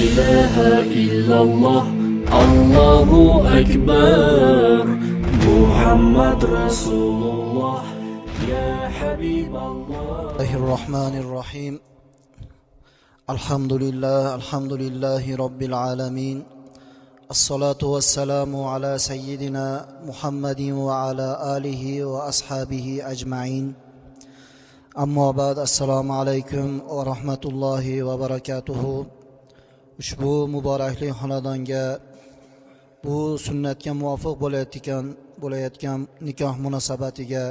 ilahe illallah, Allahu Ekber, Muhammed Resulullah, ya Habiballah. Bismillahirrahmanirrahim. Alhamdulillahi Rabbil alamin. As-salatu was-salamu ala sayyidina Muhammadin wa ala alihi wa ashabihi ajma'in. Ammo ba'd, assalomu alaykum va rahmatullohi va barakatuhu. Ushbu muborakli xonadonga, bu sunnatga muvofiq bo'layotgan nikoh munosabatiga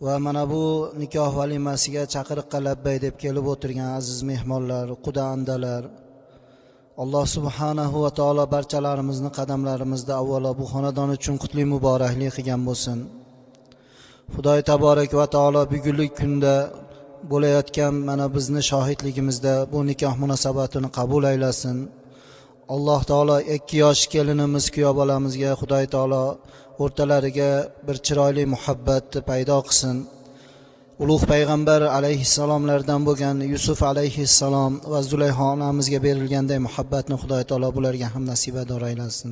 va mana bu nikoh valimasiga chaqiriqqa labbay deb kelib o'tirgan aziz mehmonlar, quda-andalar, Alloh subhanahu va taolo barchalarimizni qadamlarimizda avvalo bu xonadon uchun qutli muboraklik qilgan bo'lsin. Xudoy taborak va taolo bugungi kunda bo'layotgan mana bizni shohidligimizda bu nikoh munosabatini qabul aylasin. Alloh taolo 2 yosh kelinimiz kuyov bolamizga Xudoy taolo o'rtalariga bir chiroyli muhabbatni paydo qilsin. Ulug' payg'ambar alayhissalomlardan bo'lgan Yusuf alayhissalom va Zulayho onamizga berilganday muhabbatni Xudoy taolo bularga ham nasibador aylasin.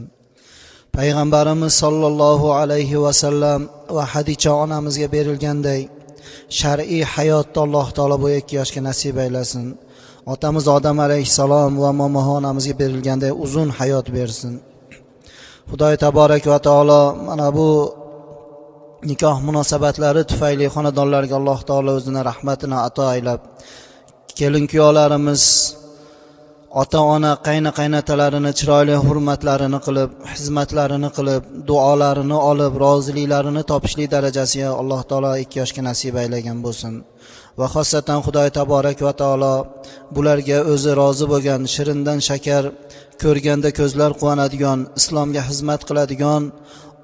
Payg'ambarimiz sollallohu alayhi va sallam va Hadicha onamizga berilganday shar'iy hayotni Alloh taolo bu 2 yoshga nasib aylasin. Otamiz Odam alayhissalom va momo onamizga berilganday uzun hayot bersin. Xudoy taborak va taolo mana bu nikoh munosabatlari tufayli xonadonlarga Alloh taolo o'zining rahmatini ato aylab, kelin-kuyovlarimiz ota-ona, qayna-qaynotalarini chiroyli hurmatlarini qilib, xizmatlarini qilib, duolarini olib, roziliklarini topishlik darajasiga Alloh taolo 2 yoshga nasib aylagan bo'lsin. Va xosatan Xudoy taborak va taolo bularga o'zi rozi bo'lgan, shirindan shakar, ko'rganda ko'zlar quvonadigan, islomga xizmat qiladigan,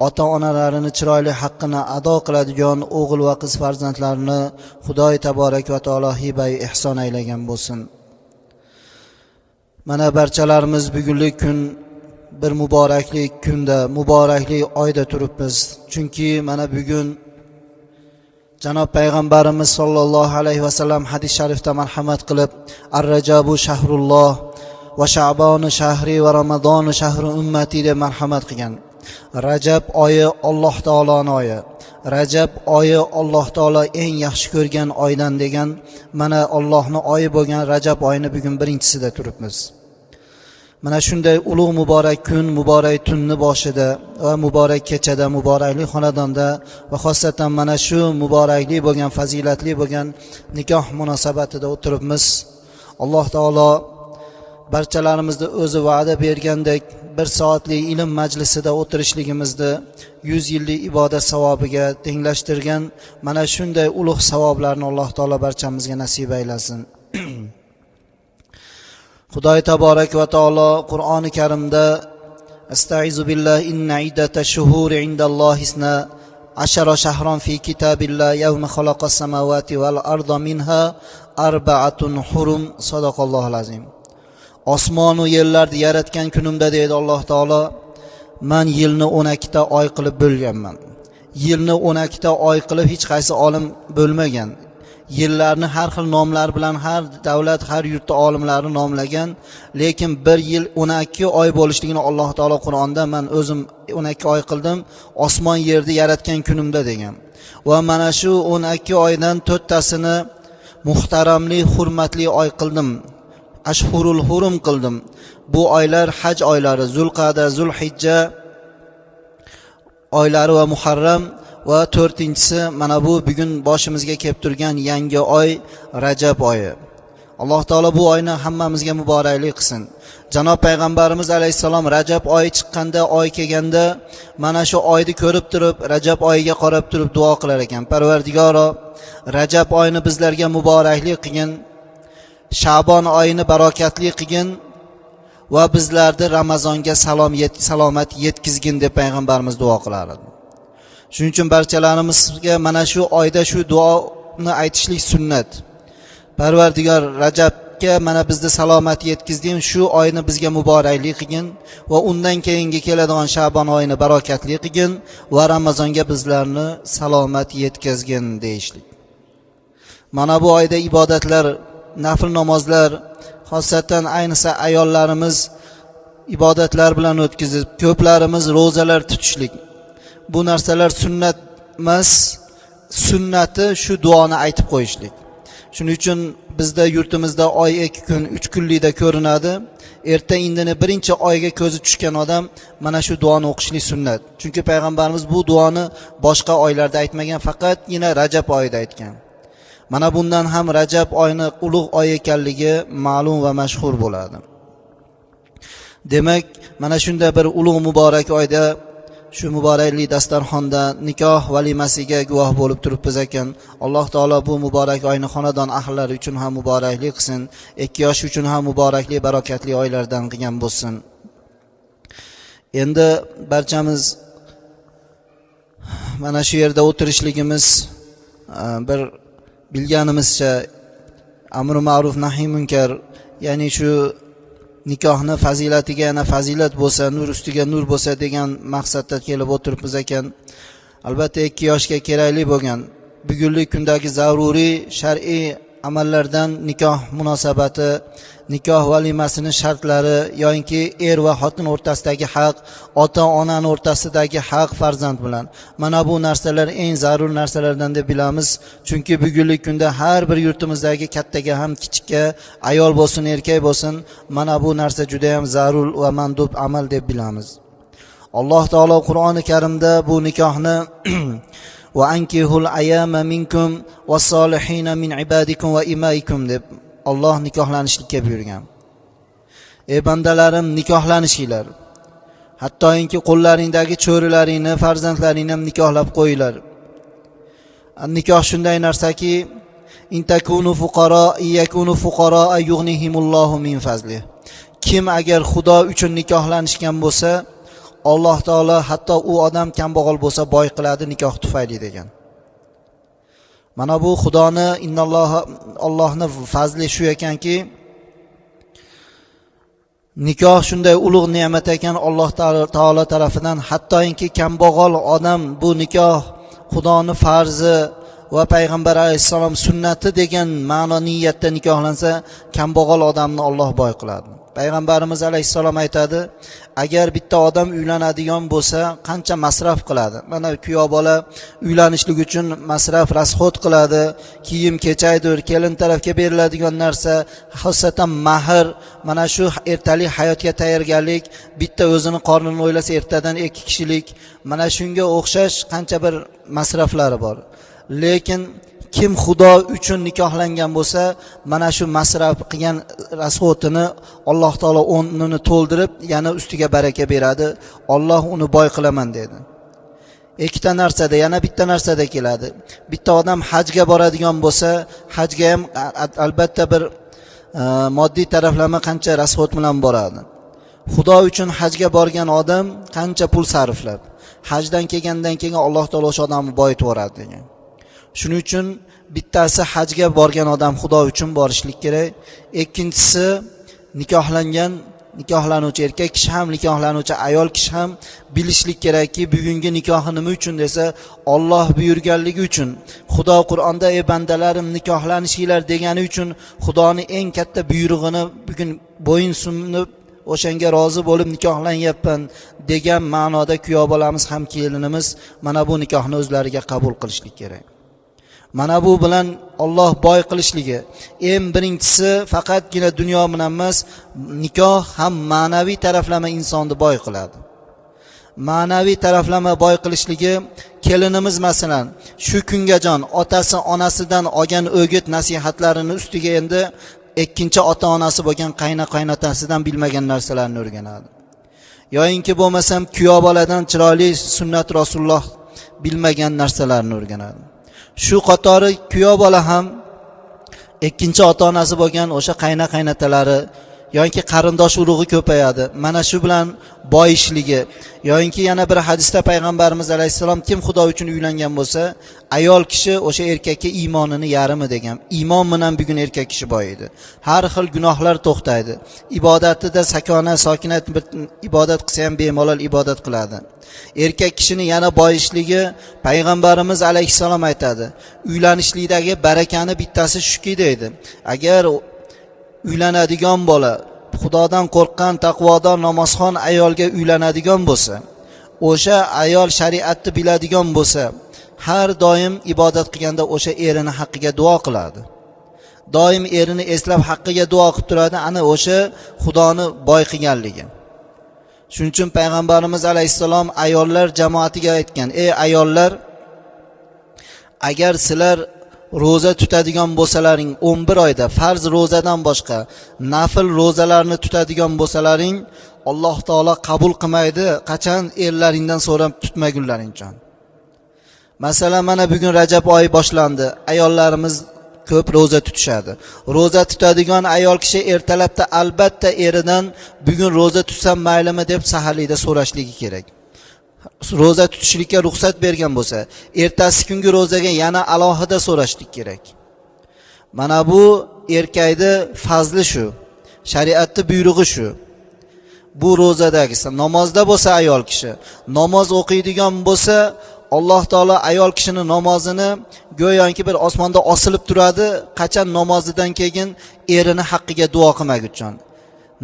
ota-onalarini chiroyli haqqini ado qiladigan o'g'il va qiz farzandlarini Xudoy taborak va taolo hiba-i ihson aylagan bo'lsin. Mana barchalarimiz bugungi kun bir muborakli kunda, muborakli oyda turibmiz. Chunki mana bugun Janob payg'ambarimiz sollallohu alayhi va sallam hadis sharifda marhamat qilib, Ar-Rajabu shahrulloh va Sha'bonu shahri va Ramazonu shahri ummati deb marhamat qilgan. Rajab oyi Alloh taoloning oyi. Rajab oyi Alloh taolo eng yaxshi ko'rgan oydan degan, mana Allohning oyi bo'lgan Rajab oyini bugun birinchisida turibmiz. Mana shunday ulug' muborak kun, muborak tunni boshida va muborak kechada, muborakli xonadonda va xosatan mana shu muborakli bo'lgan, fazilatli bo'lgan nikoh munosabatida o'tiribmiz. Alloh taolo barchalarimizni o'zi va'da bergandek 1 soatlik ilm majlisida o'tirishligimizni 100 yillik ibodat savobiga tenglashtirgan. Mana shunday ulug' savoblarni Alloh taolo barchamizga nasib aylasin. Xudoy taborak va taolo Qur'oni Karimda Astaizu billahi inna iddatash shuhuri indallohi 12 shahron fi kitabillah yawma khalaqas samawati wal arda minha arba'atun hurum. Sadaqallohul azim. Osmon va yerlarni yaratgan kunimda deydi Alloh taolo, men yilni 12 ta oy qilib bo'lganman. Yilni 12 ta oy qilib hech qaysi olim bo'lmagan. Yillarni har xil nomlar bilan har davlat, har yurtda olimlari nomlagan, lekin bir yil 12 oy bo'lishligini Alloh taolo Qur'onda men o'zim 12 oy qildim, osmon yerni yaratgan kunimda degan. Va mana shu 12 oydan 4 tasini muhtaramli, hurmatli oy qildim. Ashhurul hurum qildim. Bu oylar haj oylari, Zulqa'da, Zulhijja oylari va Muharram va 4-inchisi mana bu bugun boshimizga kelib turgan yangi oy Rajab oyi. Alloh taolo bu oyni hammamizga muboraklik qilsin. Janob payg'ambarimiz alayhisalom Rajab oyi chiqqanda, oy kelganda mana shu oyni ko'rib turib, Rajab oyiga qarab turib duo qilar ekan. Parvardigoro, Rajab oyini bizlarga muboraklik qilgin. Sha'bon oyini barokatli qilgin va bizlarni Ramazonga salomat yetkizgin deb payg'ambarimiz duo qilar edi. Shuning uchun barchalarimizga mana shu oyda shu duoni aytishlik sunnat. Parvardigor, Rajabga mana bizni salomat yetkizding, shu oyni bizga muboraklik qilgin va undan keyingi keladigan Sha'bon oyini barokatli qilgin va Ramazonga bizlarni salomat yetkazgin deyishlik. Mana bu oyda ibodatlar, nafl namozlar, xosatan ayniqsa ayollarimiz ibodatlar bilan o'tkazib, ko'plarimiz ro'zalar tutishlik. Bu narsalar sunnat emas, sunnati shu duoni aytib qo'yishlik. Shuning uchun bizda yurtimizda oy 2 kun, 3 kunlikda ko'rinadi. Erta indini birinchi oyga ko'zi tushgan odam mana shu duoni o'qishlik sunnat. Chunki payg'ambarimiz bu duoni boshqa oylarda aytmagan, faqatgina Rajab oyida aytgan. Mana bundan ham Rajab oyini ulug' oy ekanligi ma'lum va mashhur bo'ladi. Demak, mana shunda bir ulug' muborak oyda shu muborakli dasturxonda nikoh valimasiga guvoh bo'lib turibmiz ekan. Alloh taolo bu muborak oyni xonadon ahllari uchun ham muborakli qilsin, 2 yosh uchun ham muborakli, barokatli oylardan qilgan bo'lsin. Endi barchamiz mana shu yerda o'tirishligimiz bir bilganimizcha amr ma'ruf nahiy munkar, ya'ni shu nikohni fazilatiga yana fazilat bo'lsa, nur ustiga nur bo'lsa degan maqsadda kelib o'tiribmiz ekan. Albatta 2 yoshga kerakli bo'lgan bugungi kundagi zaruriy shar'iy amallardan nikoh munosabati, nikoh valimasining shartlari yoki er va xotin o'rtasidagi haq, ota-onaning o'rtasidagi haq farzand bilan. Mana bu narsalar eng zarur narsalardan deb bilamiz. Chunki bugungi kunda har bir yurtimizdagi kattaga ham kichikka, ayol bo'lsin, erkak bo'lsin, mana bu narsa juda ham zarur va mandub amal deb bilamiz. Alloh taolo Qur'oni Karimda bu nikohni va ankihul ayama minkum was-solihina min ibadikum va imaikum deb Alloh nikohlanishlikka buyurgan. Ey bandalarim, nikohlanishinglar. Hattoki qo'llaringdagi cho'rilaringni, farzandlaringni ham nikohlab qo'yinglar. Nikoh shunday narsaki, intakunu fuqaro yakunu fuqaro yughnihimullohu min fazli. Kim agar Xudo uchun nikohlanishgan bo'lsa, Alloh taolo hatto u odam kambag'al bo'lsa boy qiladi nikoh tufayli degan. Mana bu Xudoni Allohning fazli shu ekanki, nikoh shunday ulug' ne'mat ekan Alloh taolo tarafidan, hattoki kambag'al odam bu nikoh Xudoni farzi va payg'ambar alayhisalom sunnati degan ma'no niyatda nikohlansa, kambag'al odamni Alloh boy qiladi. Payg'ambarimiz alayhisalom aytadi, agar bitta odam uylanadigan bo'lsa, qancha masraf qiladi? Mana kuyov bola uylanishlik uchun masraf, rasxot qiladi, kiyim kechaydir, kelin tarafga beriladigan narsa, xosatan mahr, mana shu ertalik hayotga tayyorgarlik, bitta o'zini qornini o'ylasa ertadan 2 kishilik, mana shunga o'xshash qancha bir masraflari bor. Lekin kim Xudo uchun nikohlangan bo'lsa, mana shu masraf qilgan rasxotini Alloh taolo o'rnini to'ldirib, yana ustiga baraka beradi. Alloh uni boy qilaman dedi. Ikkita narsada, yana bitta narsada keladi. Bitta odam hajga boradigan bo'lsa, hajga ham albatta bir moddiy taraflama qancha rasxot bilan boradi. Xudo uchun hajga borgan odam qancha pul sarflab, hajdan kelgandan keyin Alloh taolo o'sha odamni boyitib yuboradi degan. Shuning uchun bittasi hajga borgan odam Xudo uchun borishlik kerak. Ikkinchisi nikohlanuvchi erkak kishi ham, nikohlanuvchi ayol kishi ham bilishlik kerakki, bugungi nikohi nima uchun desa, Alloh buyurganligi uchun. Xudo Qur'onda ey bandalarim nikohlanishinglar degani uchun Xudoning eng katta buyrug'ini bugun bo'yin sunib o'shanga rozi bo'lib nikohlanyapman degan ma'noda kuyov bolamiz ham kelinimiz mana bu nikohni o'zlariga qabul qilishlik kerak. Mana bu bilan Alloh boy qilishligi. Eng birinchisi faqatgina dunyo bilan emas, nikoh ham ma'naviy taraflama insonni boy qiladi. Ma'naviy taraflama boy qilishligi, kelinimiz masalan shu kungajon otasi onasidan olgan o'git nasihatlarini ustiga endi ikkinchi ota-onasi bo'lgan qayna-qaynotasidan bilmagan narsalarni o'rganadi. Yo'inki bo'lmasam kuyov boladan chiroyli sunnat Rasululloh bilmagan narsalarni o'rganadi. Shu qatori kuyov bola ham ikkinchi ota-onasi bo'lgan o'sha qayna-qaynatalari yoki qarindosh urug'i ko'payadi. Mana shu bilan boyishligi. Yoki yana bir hadisda payg'ambarimiz alayhisalom kim Xudo uchun uylangan bo'lsa, ayol kishi o'sha erkakka iymonini yarimi degan. Iymon bilan bugun erkak kishi boyiydi. Har xil gunohlar to'xtaydi. Ibodatida sakona, sokinat bir ibodat qilsa ham bemalol ibodat qiladi. Erkak kishini yana boyishligi payg'ambarimiz alayhisalom aytadi. Uylanishlikdagi barakani bittasi shuki deydi. Agar uylanadigan bola, Xudodan qo'rqqan, taqvodor, namozxon ayolga uylanadigan bo'lsa, o'sha ayol shariatni biladigan bo'lsa, har doim ibodat qilganda o'sha erini haqqiga duo qiladi. Doim erini eslab haqqiga duo qilib turadi, ana o'sha Xudoni boy qilganligi. Shuning uchun payg'ambarimiz alayhissalom ayollar jamoatiga aytgan: "Ey ayollar, agar sizlar roza tutadigan bo'lsalaring, 11 oyda farz rozadan boshqa nafil rozalarni tutadigan bo'lsalaring, Alloh taolo qabul qilmaydi, qachon erlaringdan so'rab tutmagunlaringcha." Masalan, mana bugun Rajab oyi boshlandi. Ayollarimiz ko'p roza tutishadi. Roza tutadigan ayol kishi ertalabda albatta eridan bugun roza tutsam maylimi deb saharlikda so'rashligi kerak. Roza tutishlikka ruxsat bergan bo'lsa, ertasi kungi rozaga yana alohida so'rashlik kerak. Mana bu erkakni fazli shu. Shariatning buyrug'i shu. Bu rozadagisi. Namozda bo'lsa ayol kishi, namoz o'qiydigan bo'lsa, Alloh taolo ayol kishini namozini go'yoki bir osmonda osilib turadi, qachon namozidan keyin erini haqqiga duo qilmaguncha.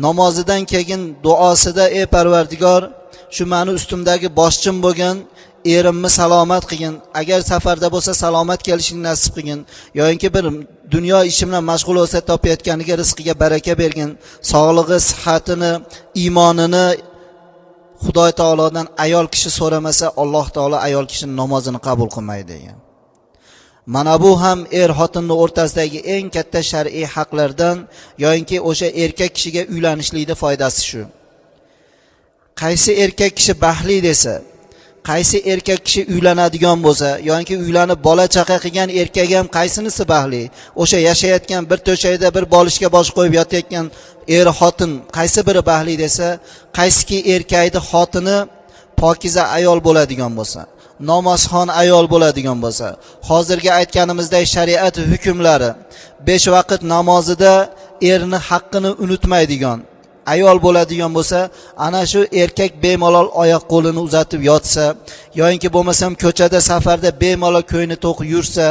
Namozidan keyin duosida: "Ey Parvardigor, shu meni ustimdagi boshchim bo'lgan erimni salomat qilgin, agar safarda bo'lsa salomat kelishini nasib qilgin, yoki bir dunyo ishi bilan mashg'ul bo'lsa topayotganiga rizqiga baraka bergin, sog'lig'i, sihatini, iymonini Xudo taolodan ayol kishi so'ramasa, Alloh taolo ayol kishining namozini qabul qilmaydi" degan. Mana bu ham er xotinning o'rtasidagi eng katta shar'iy haqlardan, yoki o'sha erkak kishiga uylanishlikning foydasi shu. Qaysi erkak kishi baxtli desa, qaysi erkak kishi uylanadigan bo'lsa, yoki uylanib bola chaqa qilgan erkak ham qaysinisi baxtli? O'sha yashayotgan bir to'shakda bir bolishga bosh qo'yib yotayotgan er xotin qaysi biri baxtli desa, qaysiki erkakning xotini pokiza ayol bo'ladigan bo'lsa, namozxon ayol bo'ladigan bo'lsa, hozirgi aytganimizdek shariat hukmlari 5 vaqt namozida erni haqqini unutmaydigan ayol bo'ladigan bo'lsa, ana shu erkak bemalol oyoq qo'lini uzatib yotsa, yoki bo'lmasam ko'chada safarda bemalol ko'yni to'q yursa,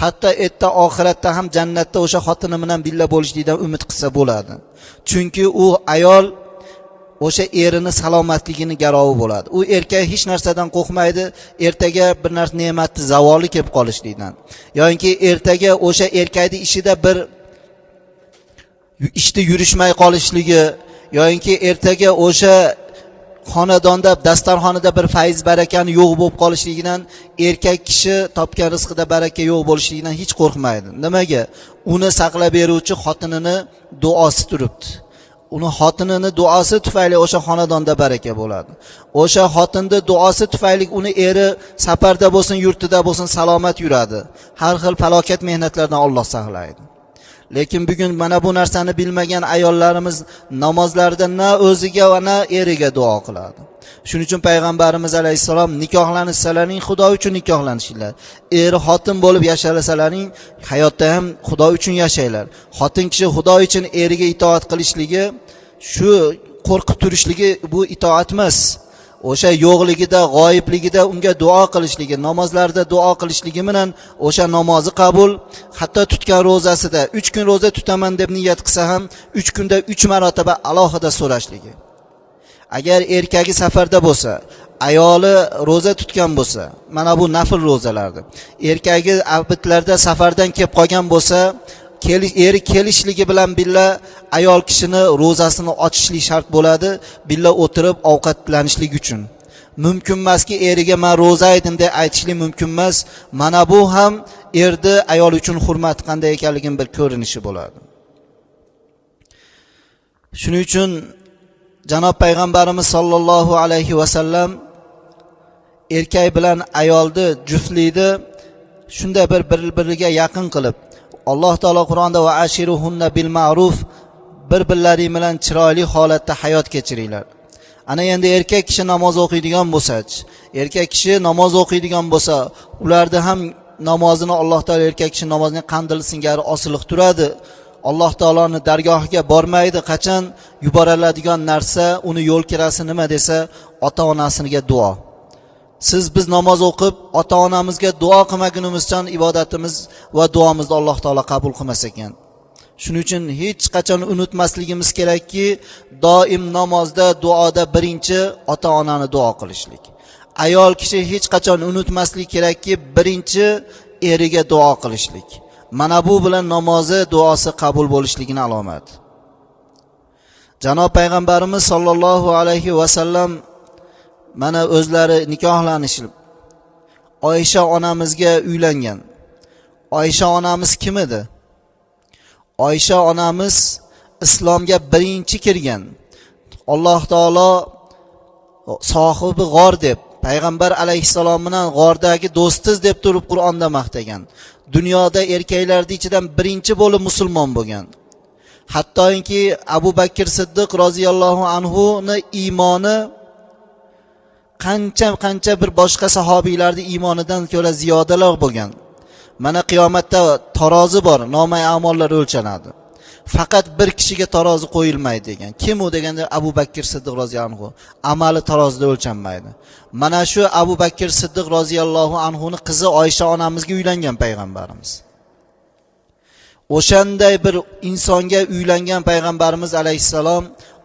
hatto erta oxiratda ham jannatda o'sha xotini bilan billa bo'lishlikdan umid qilsa bo'ladi. Chunki u ayol o'sha erini salomatligini garovi bo'ladi. U erkak hech narsadan qo'rqmaydi, ertaga bir narsa ne'matni zavoli kelib qolishlikdan, yoki ertaga o'sha erkakning ishida bir ishda yurishmay qolishligi, yoki ertaga o'sha xonadonda dasturxonida bir fayz barakani yo'q bo'lib qolishligidan, erkak kishi topgan rizqida baraka yo'q bo'lishligidan hech qo'rqmaydi. Nimaga? Uni saqlab beruvchi xotinini duosi turibdi. Uni xotinini duosi tufayli o'sha xonadonda baraka bo'ladi. O'sha xotinning duosi tufayli uni eri safarda bo'lsin, yurtida bo'lsin salomat yuradi. Har xil falokat mehnatlardan Alloh saqlaydi. Lekin bugun mana bu narsani bilmagan ayollarimiz namozlarda na o'ziga va na eriga duo qiladi. Shuning uchun payg'ambarimiz alayhissalom: "Nikohlanishsalaring Xudo uchun nikohlanishinglar. Xotin bo'lib yashalasalaring hayotda ham Xudo uchun yashanglar." Xotin kishi Xudo uchun eriga itoat qilishligi, shu qo'rqib turishligi bu itoat emas. O'sha yo'qligida, g'oyibligida unga duo qilishligi, namozlarda duo qilishligi bilan o'sha namozi qabul, hatto tutgan rozasida 3 kun roza tutaman deb niyat qilsa ham 3 kunda 3 marotaba alohida so'rashligi. Agar erkagi safarda bo'lsa, ayoli roza tutgan bo'lsa, mana bu nafil rozalardir. Erkagi abitlarda safardan kelib qolgan bo'lsa, eri kelishligi bilan billa ayol kishini rozasini ochishlik shart bo'ladi, billa o'tirib ovqatlanishlik uchun. Mumkin emaski eriga men roza edim deb aytishlik mumkin emas. Mana bu ham erni ayol uchun hurmat qanday ekanligini bir ko'rinishi bo'ladi. Shuning uchun janob payg'ambarimiz sollallohu alayhi va sallam erkak bilan ayolni juftlikni shunda bir-biriga yaqin qilib, Alloh taolo Qur'onda va ashiruhunna bil ma'ruf, bir-birlaring bilan chiroyli holatda hayot kechiringlar. Ana endi erkak kishi namoz o'qiydigan bo'lsa-chi, erkak kishi namoz o'qiydigan bo'lsa, ularda ham namozini Alloh taolo erkak kishi namozining qandil singari osilib turadi. Alloh taoloning dargohiga bormaydi. Qachon yuboriladigan narsa, uni yo'l kirasi nima desa, ota-onasiga duo. Biz namoz o'qib, ota-onamizga duo qilmagunimizdan ibodatimiz va duomizni Alloh taolo qabul qilmas ekan. Shuning uchun hech qachon unutmasligimiz kerakki, doim namozda, duoda birinchi ota-onani duo qilishlik. Ayol kishi hech qachon unutmaslik kerakki, birinchi eriga duo qilishlik. Mana bu bilan namozi, duosi qabul bo'lishligini alomati. Janob payg'ambarimiz sollallohu alayhi va sallam mana o'zlari nikohlanishib Oysha onamizga uylangan. Oysha onamiz kim edi? Oysha onamiz islomga birinchi kirgan. Alloh taolo sohibi g'or deb, payg'ambar alayhissalom bilan g'ordagi do'stiz deb turib Qur'onda maqtagan. Dunyoda erkaklarning ichidan birinchi bo'lib musulmon bo'lgan. Hattoki Abu Bakr Siddiq roziyallohu anhu ni iymoni qancha bir boshqa sahobiylarning iymonidan ko'ra ziyodalar bo'lgan. Mana qiyomatda tarozi bor, nomay amallar o'lchanadi. Faqat bir kishiga tarozi qo'yilmaydi degan. Kim u deganda Abu Bakr Siddiq roziyallohu anhu. Amali tarozida o'lchanmaydi. Mana shu Abu Bakr Siddiq roziyallohu anhu ni qizi Oysha onamizga uylangan payg'ambarimiz. O'shanday bir insonga uylangan payg'ambarimiz alayhissalom,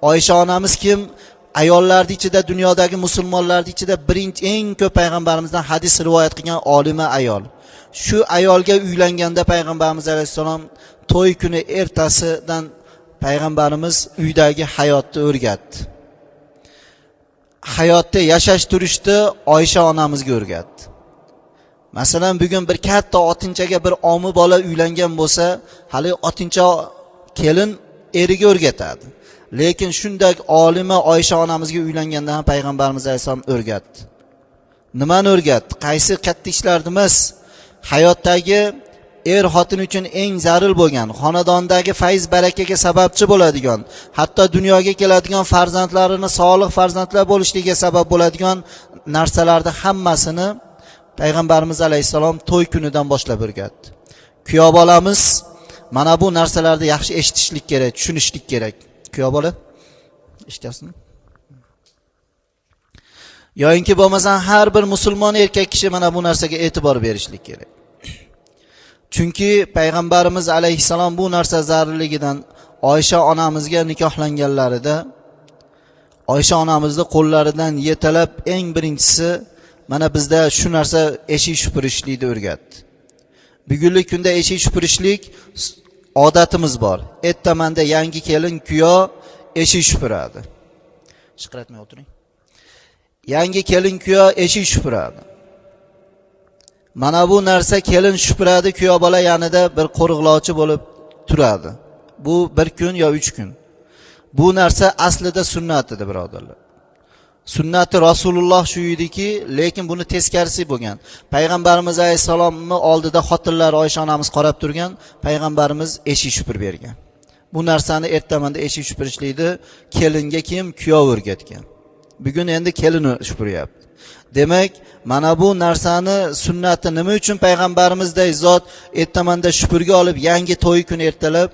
Oysha onamiz kim? Ayollarning ichida, dunyodagi musulmonlarning ichida birinchi eng ko'p payg'ambarimizdan hadis rivoyat qilgan olima ayol. Shu ayolga uylanganda payg'ambarimiz alayhissalom to'y kuni ertasidan payg'ambarimiz uydagi hayotni o'rgatdi. Hayotda yashash turishni Oysha onamizga o'rgatdi. Masalan, bugun bir katta otinchaga bir omi bola uylangan bo'lsa, hali otincha kelin eriga o'rgatadi. Lekin shunday olima Oysha onamizga uylanganda ham payg'ambarimiz alayhisalom o'rgatdi. Nimani o'rgatdi? Qaysi katta ishlarni emas, hayotdagi xotin uchun eng zarur bo'lgan, xonadondagi fayz barakaga sababchi bo'ladigan, hatto dunyoga keladigan farzandlarini solih farzandlar bo'lishligiga sabab bo'ladigan narsalarning hammasini payg'ambarimiz alayhisalom to'y kunidan boshlab o'rgatdi. Kuyov bolamiz mana bu narsalarni yaxshi eshitishlik kerak, tushunishlik kerak. Kuyov bola, eshityapsizmi? Yo'inki bo'lmasa har bir musulmon erkak kishi mana bu narsaga e'tibor berishlik kerak. Chunki payg'ambarimiz alayhisalom bu narsa zarurligidan Oysha onamizga nikohlanganlarida Oysha onamizni qo'llaridan yetalab eng birinchisi mana bizda shu narsa eshik supurishlikni o'rgatdi. Bugungi kunda eshik supurishlik odatimiz bor. Ertamanda yangi kelin kuyov eshik supuradi. Chiqaratmay o'tiring. Yangi kelin kuyov eshik supuradi. Mana bu narsa kelin supuradi, kuyov bola yanida bir qo'riqlovchi bo'lib turadi. Bu bir kun yo 3 kun. Bu narsa aslida sunnat edi, birodarlar. Sunnati Rasululloh shu ediki, lekin buni teskarisi bo'lgan. Payg'ambarimiz alayhisalomni oldida xotinlar Oysha onamiz qarab turgan, payg'ambarimiz eshik supurib bergan. Bu narsani ertamanda eshik supurishlikni kelinga kim? Kuyov o'rgatgan. Bugun endi kelin supuryapti. Demak, mana bu narsani sunnati nima uchun payg'ambarimizday zot ertamanda supurga olib yangi to'y kuni ertalab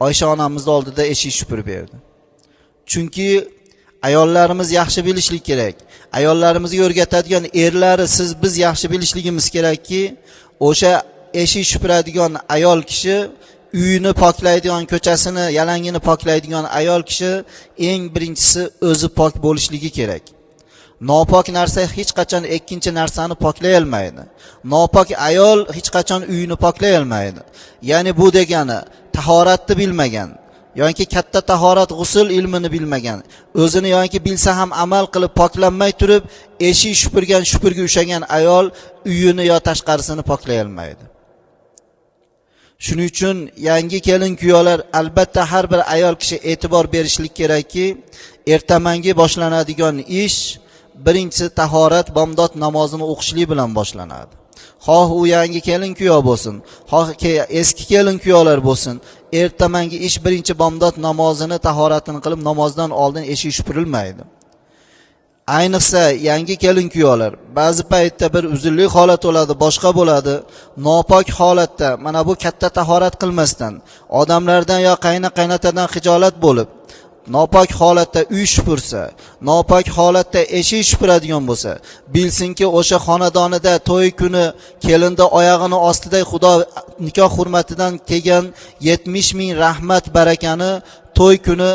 Oysha onamizning oldida eshik supurib berdi. Chunki ayollarimiz yaxshi bilishlik kerak. Ayollarimizga o'rgatadigan erlari biz yaxshi bilishligimiz kerakki, o'sha eshik supuradigan ayol kishi, uyini poklaydigan, ko'chasini, yalangini poklaydigan ayol kishi eng birinchisi o'zi pok bo'lishligi kerak. Nopok narsa hech qachon ikkinchi narsani poklay olmaydi. Nopok ayol hech qachon uyini poklay olmaydi. Ya'ni bu degani tahoratni bilmagan yoki katta tahorat g'usl ilmini bilmagan, o'zini yoki bilsa ham amal qilib poklanmay turib, eshik supurga ushagan ayol uyini yo tashqarisini poklay olmaydi. Shuning uchun yangi kelin kuyovlar albatta har bir ayol kishi e'tibor berishlik kerakki, ertamangi boshlanadigan ish birinchisi tahorat, bomdod namozini o'qishlik bilan boshlanadi. Xoh u yangi kelin kuyov bo'lsin, xoh eski kelin kuyovlar bo'lsin, ertamangi ish birinchi bomdod namozini, tahoratini qilib namozdan oldin eshik supurilmaydi. Ayniqsa yangi kelin kuyovlar ba'zi paytda bir uzunlik holat bo'ladi, boshqa bo'ladi. Nopok holatda mana bu katta tahorat qilmasdan, odamlardan yo qaynotadan xijolat bo'lib, nopok holatda uy supursa, nopok holatda eshik supuradigan bo'lsa, bilsinki o'sha xonadonida to'y kuni kelinda oyog'ini ostida Xudo nikoh hurmatidan kelgan 70 ming rahmat barakani, to'y kuni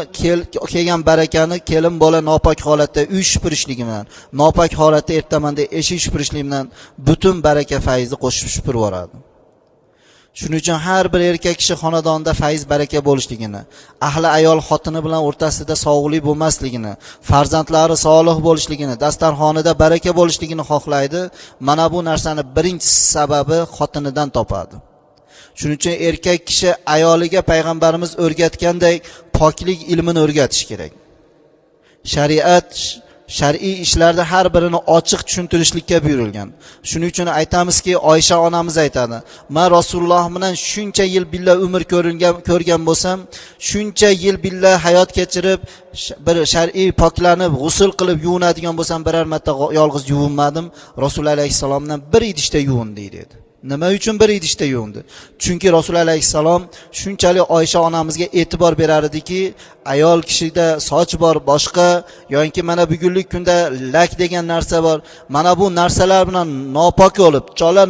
kelgan barakani kelin bola nopok holatda uy supurishligi bilan, nopok holatda ertamanda eshik supurishligi bilan butun baraka fayzni qo'shib supurib yuboradi. Shuning uchun har bir erkak kishi xonadonida fayz baraka bo'lishligini, ahli ayol xotini bilan o'rtasida sog'lik bo'lmasligini, farzandlari solih bo'lishligini, dasturxonida baraka bo'lishligini xohlaydi. Mana bu narsani birinchi sababi xotinidan topadi. Shuning uchun erkak kishi ayoliga payg'ambarimiz o'rgatgandek poklik ilmini o'rgatish kerak. Shariat shar'iy ishlarda har birini ochiq tushuntirishlikka buyurilgan. Shuning uchun aytamizki, Oysha onamiz aytadi: "Men Rasululloh bilan shuncha yil billa umr ko'rgan bo'lsam, shuncha yil billa hayot kechirib, bir shar'iy poklanib, g'usl qilib yuvinadigan bo'lsam, biror marta yolg'iz yuvinmadim. Rasululloh alayhisalomdan bir idishda yuvindi" dedi. Nima uchun bir idishda yuvindi? Chunki Rasululloh alayhisalom shunchalik Oysha onamizga e'tibor berar ediki, ayol kishida soch bor, boshqa yoki mana bugunlik kunda lak degan narsa bor. Mana bu narsalar bilan nopok bo'lib, chola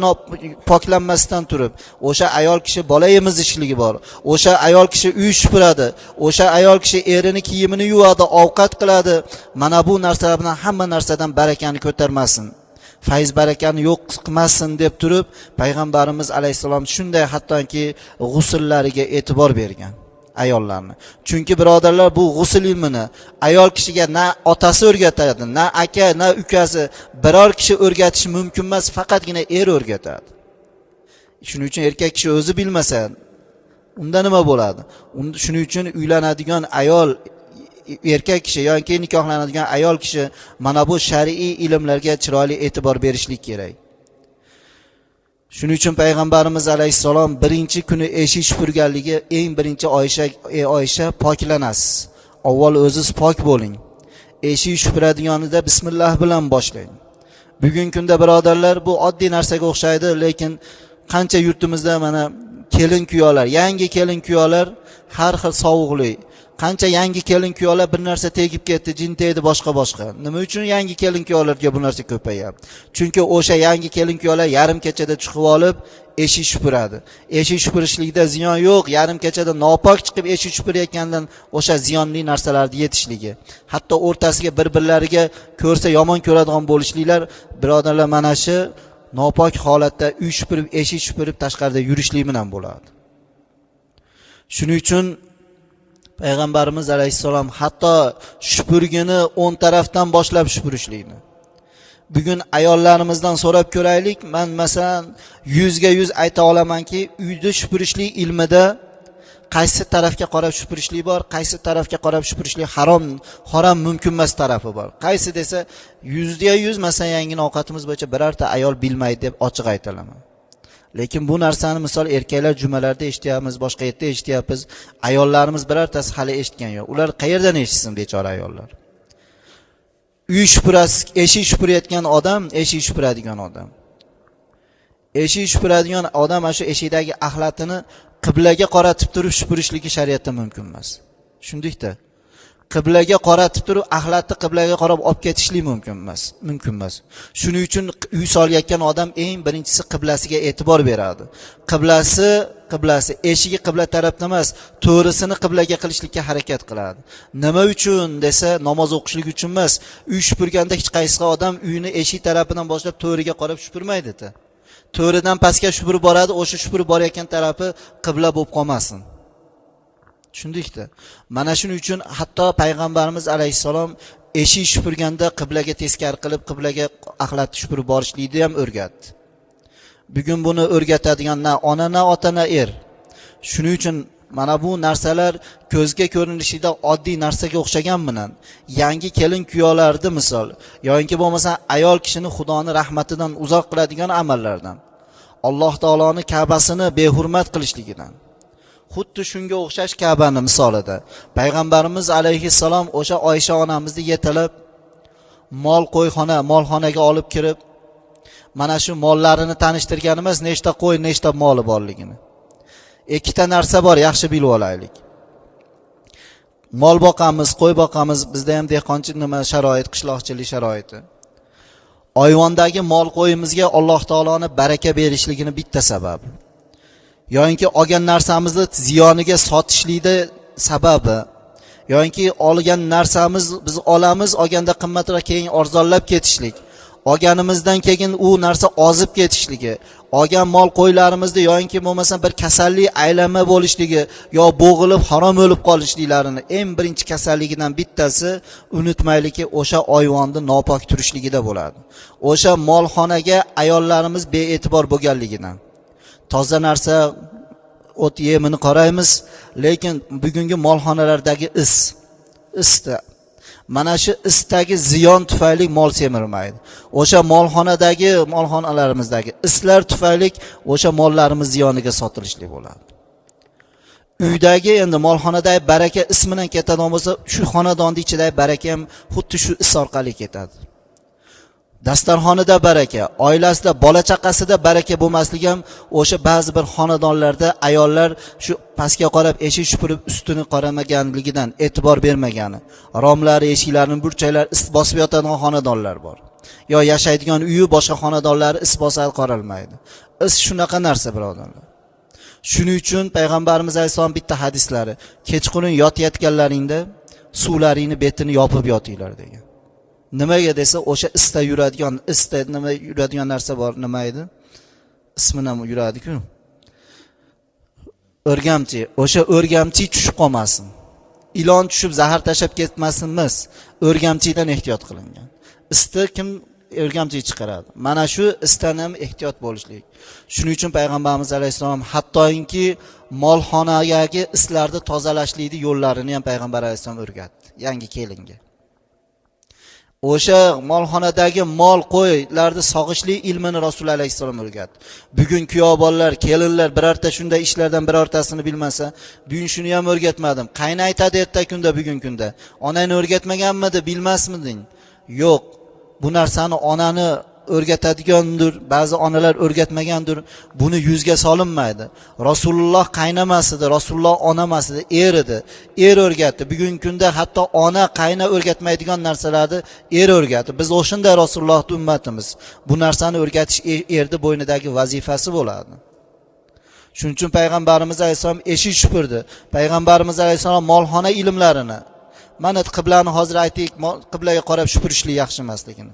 poklanmasdan turib, o'sha ayol kishi bola emizishligi bor. O'sha ayol kishi uy supuradi, o'sha ayol kishi erini kiyimini yuvadi, ovqat qiladi. Mana bu narsalar bilan hamma narsadan barakani ko'tarmasin, fayz barakani yo'q qilmasin deb turib, payg'ambarimiz alayhisalom shunday hattoki g'usullariga e'tibor bergan ayollarni. Chunki birodarlar, bu g'usul ilmini ayol kishiga na otasi o'rgatadi, na aka, na ukasi, biror kishi o'rgatish mumkin emas, faqatgina er o'rgatadi. Shuning uchun erkak kishi o'zi bilmasa, unda nima bo'ladi? Shuning uchun uylanadigan ayol, erkak kishi yoki nikohlanadigan ayol kishi mana bu shar'iy ilmlarga chiroyli e'tibor berishlik kerak. Shuning uchun payg'ambarimiz alayhisalom birinchi kuni eshik supurganligi eng birinchi Oysha poklanasiz. Avval o'zingiz pok bo'ling. Eshik supuradiganida bismillah bilan boshlang. Bugungi kunda birodarlar, bu oddiy narsaga o'xshaydi, lekin qancha yurtimizda mana kelin kuyolar, yangi kelin kuyolar har xil sovuqlik, qancha yangi kelin kuyolar bir narsa tegib ketdi, jin tegdi, boshqa. Nima uchun yangi kelin kuyolarga bu narsa ko'payapti? Chunki o'sha yangi kelin kuyolar yarim kechada chiqib olib eshik supuradi. Eshik supurishlikda ziyon yo'q, yarim kechada nopok chiqib eshik supurayotgandan o'sha ziyonli narsalarni yetishligi. Hatto o'rtasiga bir-birlariga ko'rsa yomon ko'radigan bo'lishliklar, birodarlar, mana shu nopok holatda uy supurib, eshik supurib tashqarida yurishlik bilan bo'ladi. Shuning uchun payg'ambarimiz alayhisalom hatto supurgini 10 tarafdan boshlab supurishlikni. Bugun ayollarimizdan so'rab ko'raylik. Men masalan 100 ga 100 ayta olamanki, uyda supurishlik ilmida qaysi tarafga qarab supurishlik bor, qaysi tarafga qarab supurishlik harom mumkin emas tarafi bor. Qaysi desa 100 ga 100 masalan yangi ovqatimiz bo'yicha birorta ayol bilmaydi deb ochiq aytalaman. Lekin bu narsani misol erkaklar jumalarda eshityapmiz, boshqa yerda eshityapmiz. Ayollarimiz birortasi hali eshitgan yo'q. Ular qayerdan eshitsin bechora ayollar? Uy supurasi, eshik supurayotgan odam, eshik supuradigan odam. Eshik supuradigan odam ana shu eshikdagi axlatini qiblaga qaratib turib supurishligi shariatda mumkin emas. Tushundikda? Qiblaga qaratib turib axlatni qiblaga qarab olib ketishlik mumkin emas. Shuning uchun uy solayotgan odam eng birinchisi qiblasiga e'tibor beradi. Qiblasi eshigi qibla tarafda emas, to'g'risini qiblaga qilishlikka harakat qiladi. Nima uchun desa, namoz o'qishlik uchun emas. Uy supurganda hech qaysi odam uyini eshik tarafidan boshlab to'riga qarab supurmaydi-da. To'ridan pastga supurib boradi, o'sha supurib borayotgan tarafi qibla bo'lib qolmasin. Tushundikda? Mana shuning uchun hatto payg'ambarimiz alayhisalom eshik supurganda qiblaga teskari qilib, qiblaga axlat supurib borishlikni ham o'rgatdi. Bugun buni o'rgatadigan na ona, na ota, na er. Shuning uchun mana bu narsalar ko'zga ko'rinishida oddiy narsaga o'xshagan bilan yangi kelin kuyolarni misol yoki bo'lmasa ayol kishini Xudoning rahmatidan uzoq qiladigan amallardan, Alloh taoloning Ka'basini behurmat qilishligidan, xuddi shunga o'xshash Ka'bani misolida payg'ambarimiz alayhissalom o'sha Oysha onamizni yetalab molxonaga olib kirib, mana shu mollarini tanishtirgan emas, nechta qo'y, nechta moli borligini. Ikkita narsa bor, yaxshi bilib olaylik. Mol boqamiz, qo'y boqamiz, bizda ham dehqonchilik nima sharoit, qishloqchilik sharoiti. Ayvondagi mol qo'yimizga Alloh taoloning baraka berishligini bitta sabab. Yo'inki olgan narsamizni ziyoniga sotishlikda sababi. Yo'inki olgan narsamiz biz olamiz, olganda qimmatroq keyin arzonlab ketishlik. Olganimizdan keyin u narsa ozib ketishligi, olgan mol qo'ylarimizni yo'inki bo'lmasa bir kasallik aylanma bo'lishligi yo bo'g'ilib harom o'lib qolishliklarini eng birinchi kasalligidan bittasi unutmaylikki o'sha ayvonni nopok turishligida bo'ladi. O'sha molxonaga ayollarimiz bee'tibor bo'lganligidan. Toza narsa o't yemini qaraymiz, lekin bugungi molxonalardagi isda mana shu isdagi ziyon tufayli mol semirmaydi. O'sha molxonalarimizdagi islar tufayli o'sha mollarimiz ziyoniga sotilishlik bo'ladi. Uydagi endi molxonadagi baraka ismidan ketadigan bo'lsa, shu xonadonning ichidagi baraka ham xuddi shu is orqali ketadi. Dasturxonida baraka, oilasida, bola chaqasida baraka bo'lmasligi ham o'sha ba'zi bir xonadonlarda ayollar shu pastga qarab eshik supurib ustini qaramaganligidan, e'tibor bermagani, romlari, eshiklarini burchaklari is bosib yotadigan xonadonlar bor. Yo yashaydigan uyi boshqa xonadonlari is bosadi qaralmaydi. Is shunaqa narsa birodarlar. Shuning uchun payg'ambarimiz alayhisalom bitta hadislari, kechqurun yotayotganlaringda suvlaringni betini yopib yotinglar degan. Nimaga desa, o'sha isda nima yuradigan narsa bor, nima edi? Ismini ham yuradi-ku. O'rgamchi. O'sha o'rgamchi tushib qolmasin. Ilon tushib zahar tashab ketmasinmiz. O'rgamchidan ehtiyot qilingan. Isda kim o'rgamchi chiqaradi? Mana shu isdan ham ehtiyot bo'lishlik. Shuning uchun payg'ambarimiz alayhisalom hattoki molxonadagi islarni tozalashlikning yo'llarini ham payg'ambar alayhisalom o'rgatdi yangi kelinga. O'sha molxonadagi mol qo'ylarni sog'ishlik ilmini Rasululloh alayhisalom o'rgatdi. Bugun kuyov bolalar, kelinlar birorta shunday ishlardan birortasini bilmasa, bugun shuni ham o'rgatmadim. Qayni aytadi erta kunda, bugun kunda. Onangni o'rgatmaganmidi, bilmasmiding? Yo'q. Bu narsani onani o'rgatadigandir, ba'zi onalar o'rgatmagandir. Buni yuzga solinmaydi. Rasululloh qaynamasidi, Rasululloh onamasidi, er edi. Er o'rgatdi. Bugungi kunda hatto ona, qayna o'rgatmaydigan narsalarni er o'rgatdi. Biz o'shunday Rasulullohning ummatimiz. Bu narsani o'rgatish erdi bo'ynidagi vazifasi bo'ladi. Shuning uchun payg'ambarimiz alayhisalom eshik supurdi. Payg'ambarimiz alayhisalom molxona ilmlarini, mana qiblani hozir aytdik, qiblaga qarab supurishlik yaxshi emasligini.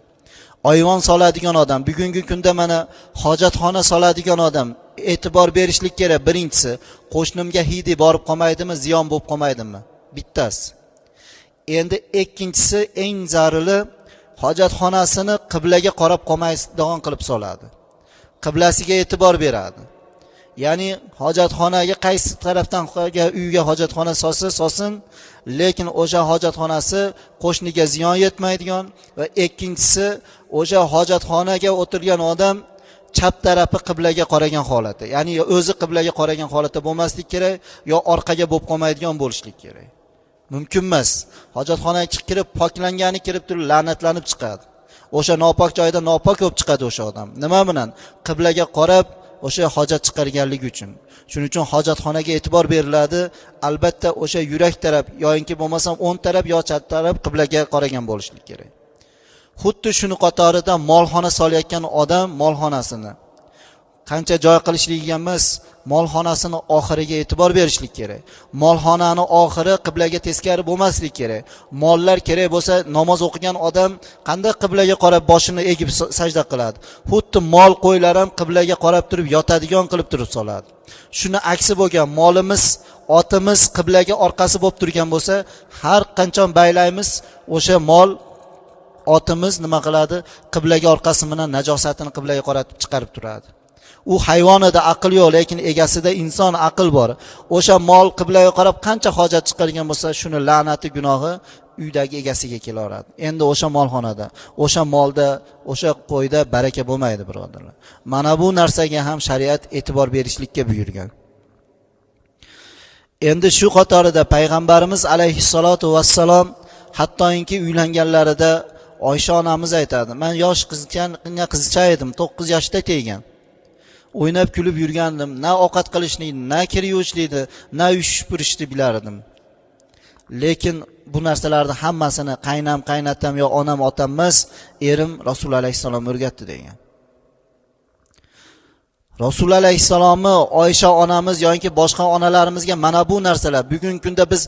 Ayvon soladigan odam, bugungi kunda mana hojatxona soladigan odam e'tibor berishlik kerak. Birinchisi, qo'shnimga hidi borib qolmaydimi, ziyon bo'lib qolmaydimi? Bittasi. Endi ikkinchisi, eng zaruri hojatxonasini qiblaga qarab qolmaydigan qilib soladi. Qiblasiga e'tibor beradi. Ya'ni hojatxonaga qaysi tarafdan uyga hojatxona solsin, lekin o'sha hojatxonasi qo'shniga ziyon yetmaydigan va ikkinchisi o'sha hojatxonaga o'tirgan odam chap tarafi qiblaga qaragan holati. Ya'ni o'zi qiblaga qaragan holatda bo'lmaslik kerak, yo orqaga bo'lib qolmaydigan bo'lishlik kerak. Mumkin emas. Hojatxonaga kirib poklangani kirib turib la'natlanib chiqadi. O'sha nopok joyda nopok bo'lib chiqadi o'sha odam. Nima bilan? Qiblaga qarab o'sha hojat chiqarganligi uchun. Shuning uchun hojatxonaga e'tibor beriladi. Albatta o'sha yurak taraf yoki bo'lmasam o'ng taraf yo chap taraf qiblaga qaragan bo'lishlik kerak. Xuddi shuni qatorida molxona solayotgan odam molxonasini qancha joy qilishligiga emas, molxonasini oxiriga e'tibor berishlik kerak. Molxonani oxiri qiblaga teskari bo'lmaslik kerak. Mollar kerak bo'lsa, namoz o'qigan odam qanday qiblaga qarab boshini egib sajda qiladi. Xuddi mol qo'ylar ham qiblaga qarab turib yotadigan qilib turib soladi. Shuni aksi bo'lgan, molimiz, otimiz qiblaga orqasi bo'lib turgan bo'lsa, har qanchon baylaymiz, o'sha mol otimiz nima qiladi? Qiblaga orqasi bilan najosatini qiblaga qaratib chiqarib turadi. U hayvonida aql yo'q, lekin egasida inson aql bor. O'sha mol qiblaga qarab qancha hojat chiqargan bo'lsa, shuni la'nati, gunohi uydagi egasiga kelaveradi. Endi o'sha molxonada, o'sha molda, o'sha qo'yda baraka bo'lmaydi, birodarlar. Mana bu narsaga ham shariat e'tibor berishlikka buyurgan. Endi shu qatorida payg'ambarimiz alayhissalatu vassalom hattoki uylanganlarida Oysha onamiz aytadi, men yosh qizcha edim, 9 yoshda teggan. O'ynab kulib yurgandim. Na ovqat qilishni, na kir yuvishni, na uy supurishni bilardim. Lekin bu narsalarni hammasini qaynam, qaynatam yo onam, otam emas, erim Rasululloh alayhissalom o'rgatdi degan. Rasululloh alayhissalomni Oysha onamiz yoki boshqa onalarimizga mana bu narsalar bugungi kunda biz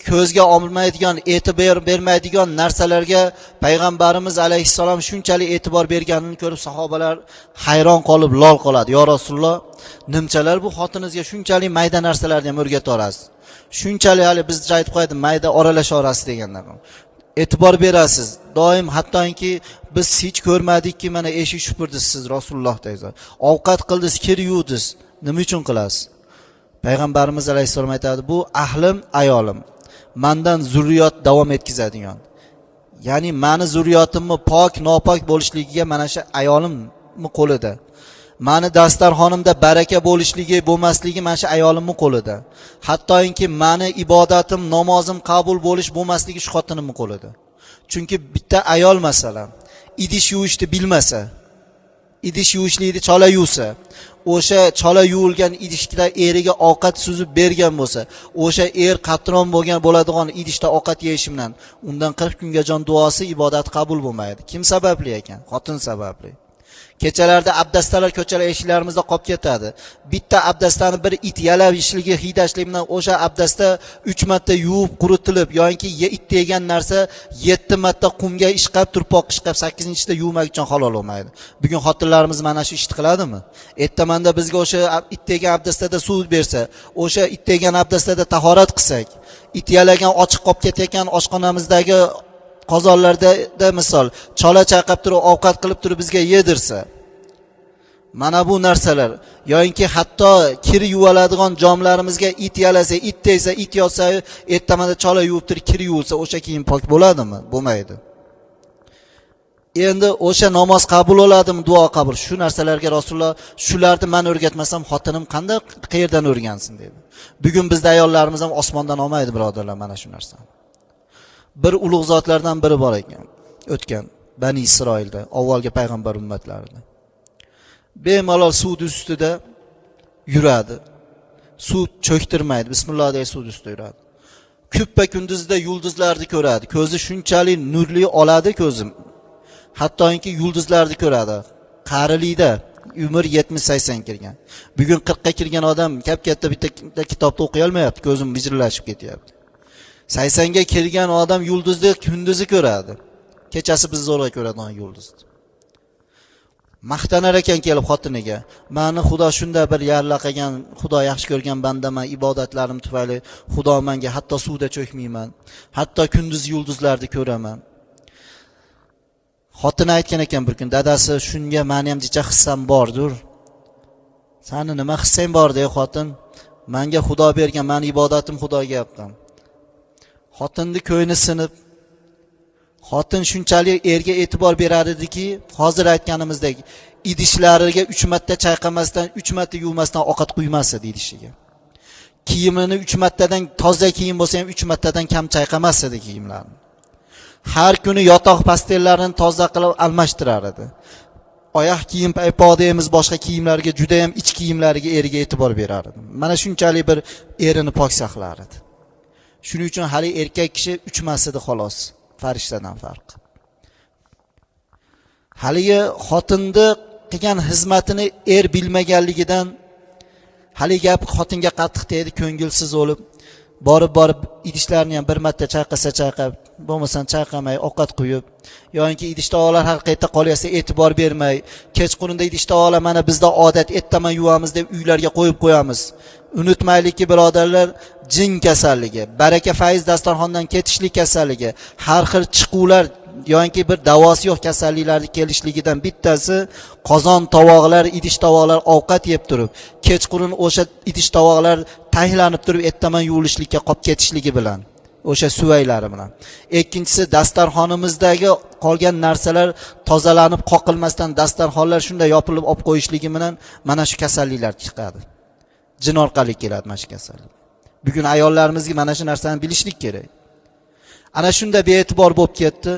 ko'zga olmaydigan, e'tibor bermaydigan narsalarga payg'ambarimiz alayhissalom shunchalik e'tibor berganini ko'rib sahobalar hayron qolib lol qoladi. Yo Rasululloh, nimchalar bu xotiningizga shunchalik mayda narsalarni ham o'rgata olasiz? Shunchalik hali biz aytib qo'yadi, mayda oralasha olasiz deganlar. E'tibor berasiz. Doim hattoki biz hech ko'rmadikki mana eshik shupurdiz siz Rasululloh deysiz. Ovqat qildiz, kir yuvdiz. Nima uchun qilasiz? Payg'ambarimiz alayhissalom aytadi, bu ahlim, ayolim. Mendan zurriyot davom etkazadigan. Ya'ni meni zurriyotimni pok, nopok bo'lishligiga mana shu ayolimni qo'lida. Meni dasturxonimda baraka bo'lishligi, bo'lmasligi mana shu ayolimning qo'lida. Hattoki meni ibodatim, namozim qabul bo'lish, bo'lmasligi shu xotinimning qo'lida. Chunki bitta ayol masalan, idish yuvishni bilmasa, idish yuvishlikni chala yuvsa, o'sha chala yuvilgan idishda eriga ovqat suzib bergan bo'lsa, o'sha er qatron bo'ladigan idishda ovqat yeyishi bilan undan 40 kungajon duosi, ibodat qabul bo'lmaydi. Kim sababli ekan? Xotin sababli. Kechalarda abdastalar ko'chalar eshiklarimizda qolib ketadi. Bitta abdastani bir it yalab ishligi, hiydashlik bilan o'sha abdasta 3 marta yuvib, quritilib yoki it degan narsa 7 marta qumga ishqab, turpoq ishqab 8-da yuvmak uchun halol bo'lmaydi. Bugun xotinlarimiz mana shu ishni qiladimi? Ertamanda bizga o'sha it degan abdastada suv bersa, o'sha it degan abdastada tahorat qilsak, it yalagan ochiq qolib ketayotgan oshxonamizdagi qozonlarda misol chola chaqab turib ovqat qilib turib bizga yedirsa, mana bu narsalar yoki hatto kir yuvaladigan jomlarimizga it yalasa, it tegsa, it yotsa, ertamanda chola yuvib turib kir yuvilsa, o'sha kiyim pok bo'ladimi? Bo'lmaydi. Endi o'sha namoz qabul bo'ladimi, duo qabul. Shu narsalarga Rasululloh shularni men o'rgatmasam xotinim qanday qayerdan o'rgansin dedi. Bugun bizda ayollarimiz ham osmondan olmaydi birodarlar mana shu narsani. Bir ulug' zotlardan biri bor ekan, o'tgan Bani Isroilda, avvalgi payg'ambar ummatlarida. Bemalol suv ustida yuradi. Suv cho'ktirmaydi, bismillah deb suv ustida yuradi. Kuppa kunduzda yulduzlarni ko'radi. Ko'zi shunchalik nurli oladi ko'zim. Hattoki yulduzlarni ko'radi. Qarilikda umr 70-80 kirgan. Bugun 40 ga kirgan odam katta bitta kitobni o'qiy olmayapti, ko'zim mijirlashib ketyapti. 80 ga kirgan odam yulduzni kunduzi ko'radi. Kechasi biz zo'rg'a ko'radigan yulduzni. Maqtanar ekan kelib xotiniga. Meni Xudo shunda bir yarla qilgan, Xudo yaxshi ko'rgan bandaman, ibodatlarim tufayli Xudo menga hatto suvda cho'kmayman. Hatto kunduz yulduzlarni ko'raman. Xotin aytgan ekan bir kun, dadasi shunga meni ham jicha hissam bordir. Seni nima hissang bor dey xotin? Menga Xudo bergan, meni ibodatim Xudoga yaptam. Xotinni ko'ngli sinib, xotin shunchalik erga e'tibor berar ediki, hozir aytganimizdek, idishlariga 3 marta chayqamasdan, 3 marta yuvmasdan ovqat quymas edi idishiga. Kiyimini 3 martadan toza kiyim bo'lsa ham 3 martadan kam chayqamas edi kiyimlarni. Har kuni yotoq pastellarini toza qilib almashtirar edi. Oyoq kiyim paypoqdaymiz, boshqa kiyimlarga juda ham ich kiyimlariga eriga e'tibor berar edi. Mana shunchalik bir erini pok saqlar edi. Shuning uchun hali erkak kishi uchmas edi xolos, farishtadan farq. Haligi xotinni qilgan xizmatini er bilmaganligidan hali gap xotinga qattiq tegdi, ko'ngilsiz bo'lib, borib idishlarni ham bir marta chayqasa chayqab, bo'lmasam chayqamay ovqat quyib, yoki idishtovoqlar haqiqatda qolyapsa e'tibor bermay, kechqurunda idishtovoqlar mana bizda odat ertaman yuvamiz deb uylarga qo'yib qo'yamiz. Unutmaylikki birodarlar, jin kasalligi, baraka fayz dasturxondan ketishlik kasalligi, har xil chiquvlar yoki bir davosi yo'q kasalliklarni kelishligidan bittasi qozon tovoqlar, idish tovoqlar ovqat yeb turib, kechqurun o'sha idish tovoqlar tayinlanib turib ertaman yuvilishlikka qolib ketishligi bilan, o'sha suvaylari bilan. Ikkinchisi dasturxonimizdagi qolgan narsalar tozalanib qoqilmasdan dasturxonlar shunday yopilib olib qo'yishligi bilan mana shu kasalliklar chiqadi. Jin orqali keladi mana shu kasallik. Bugun ayollarimizga mana shu narsani bilishlik kerak. Ana shunda bee'tibor bo'lib ketdi.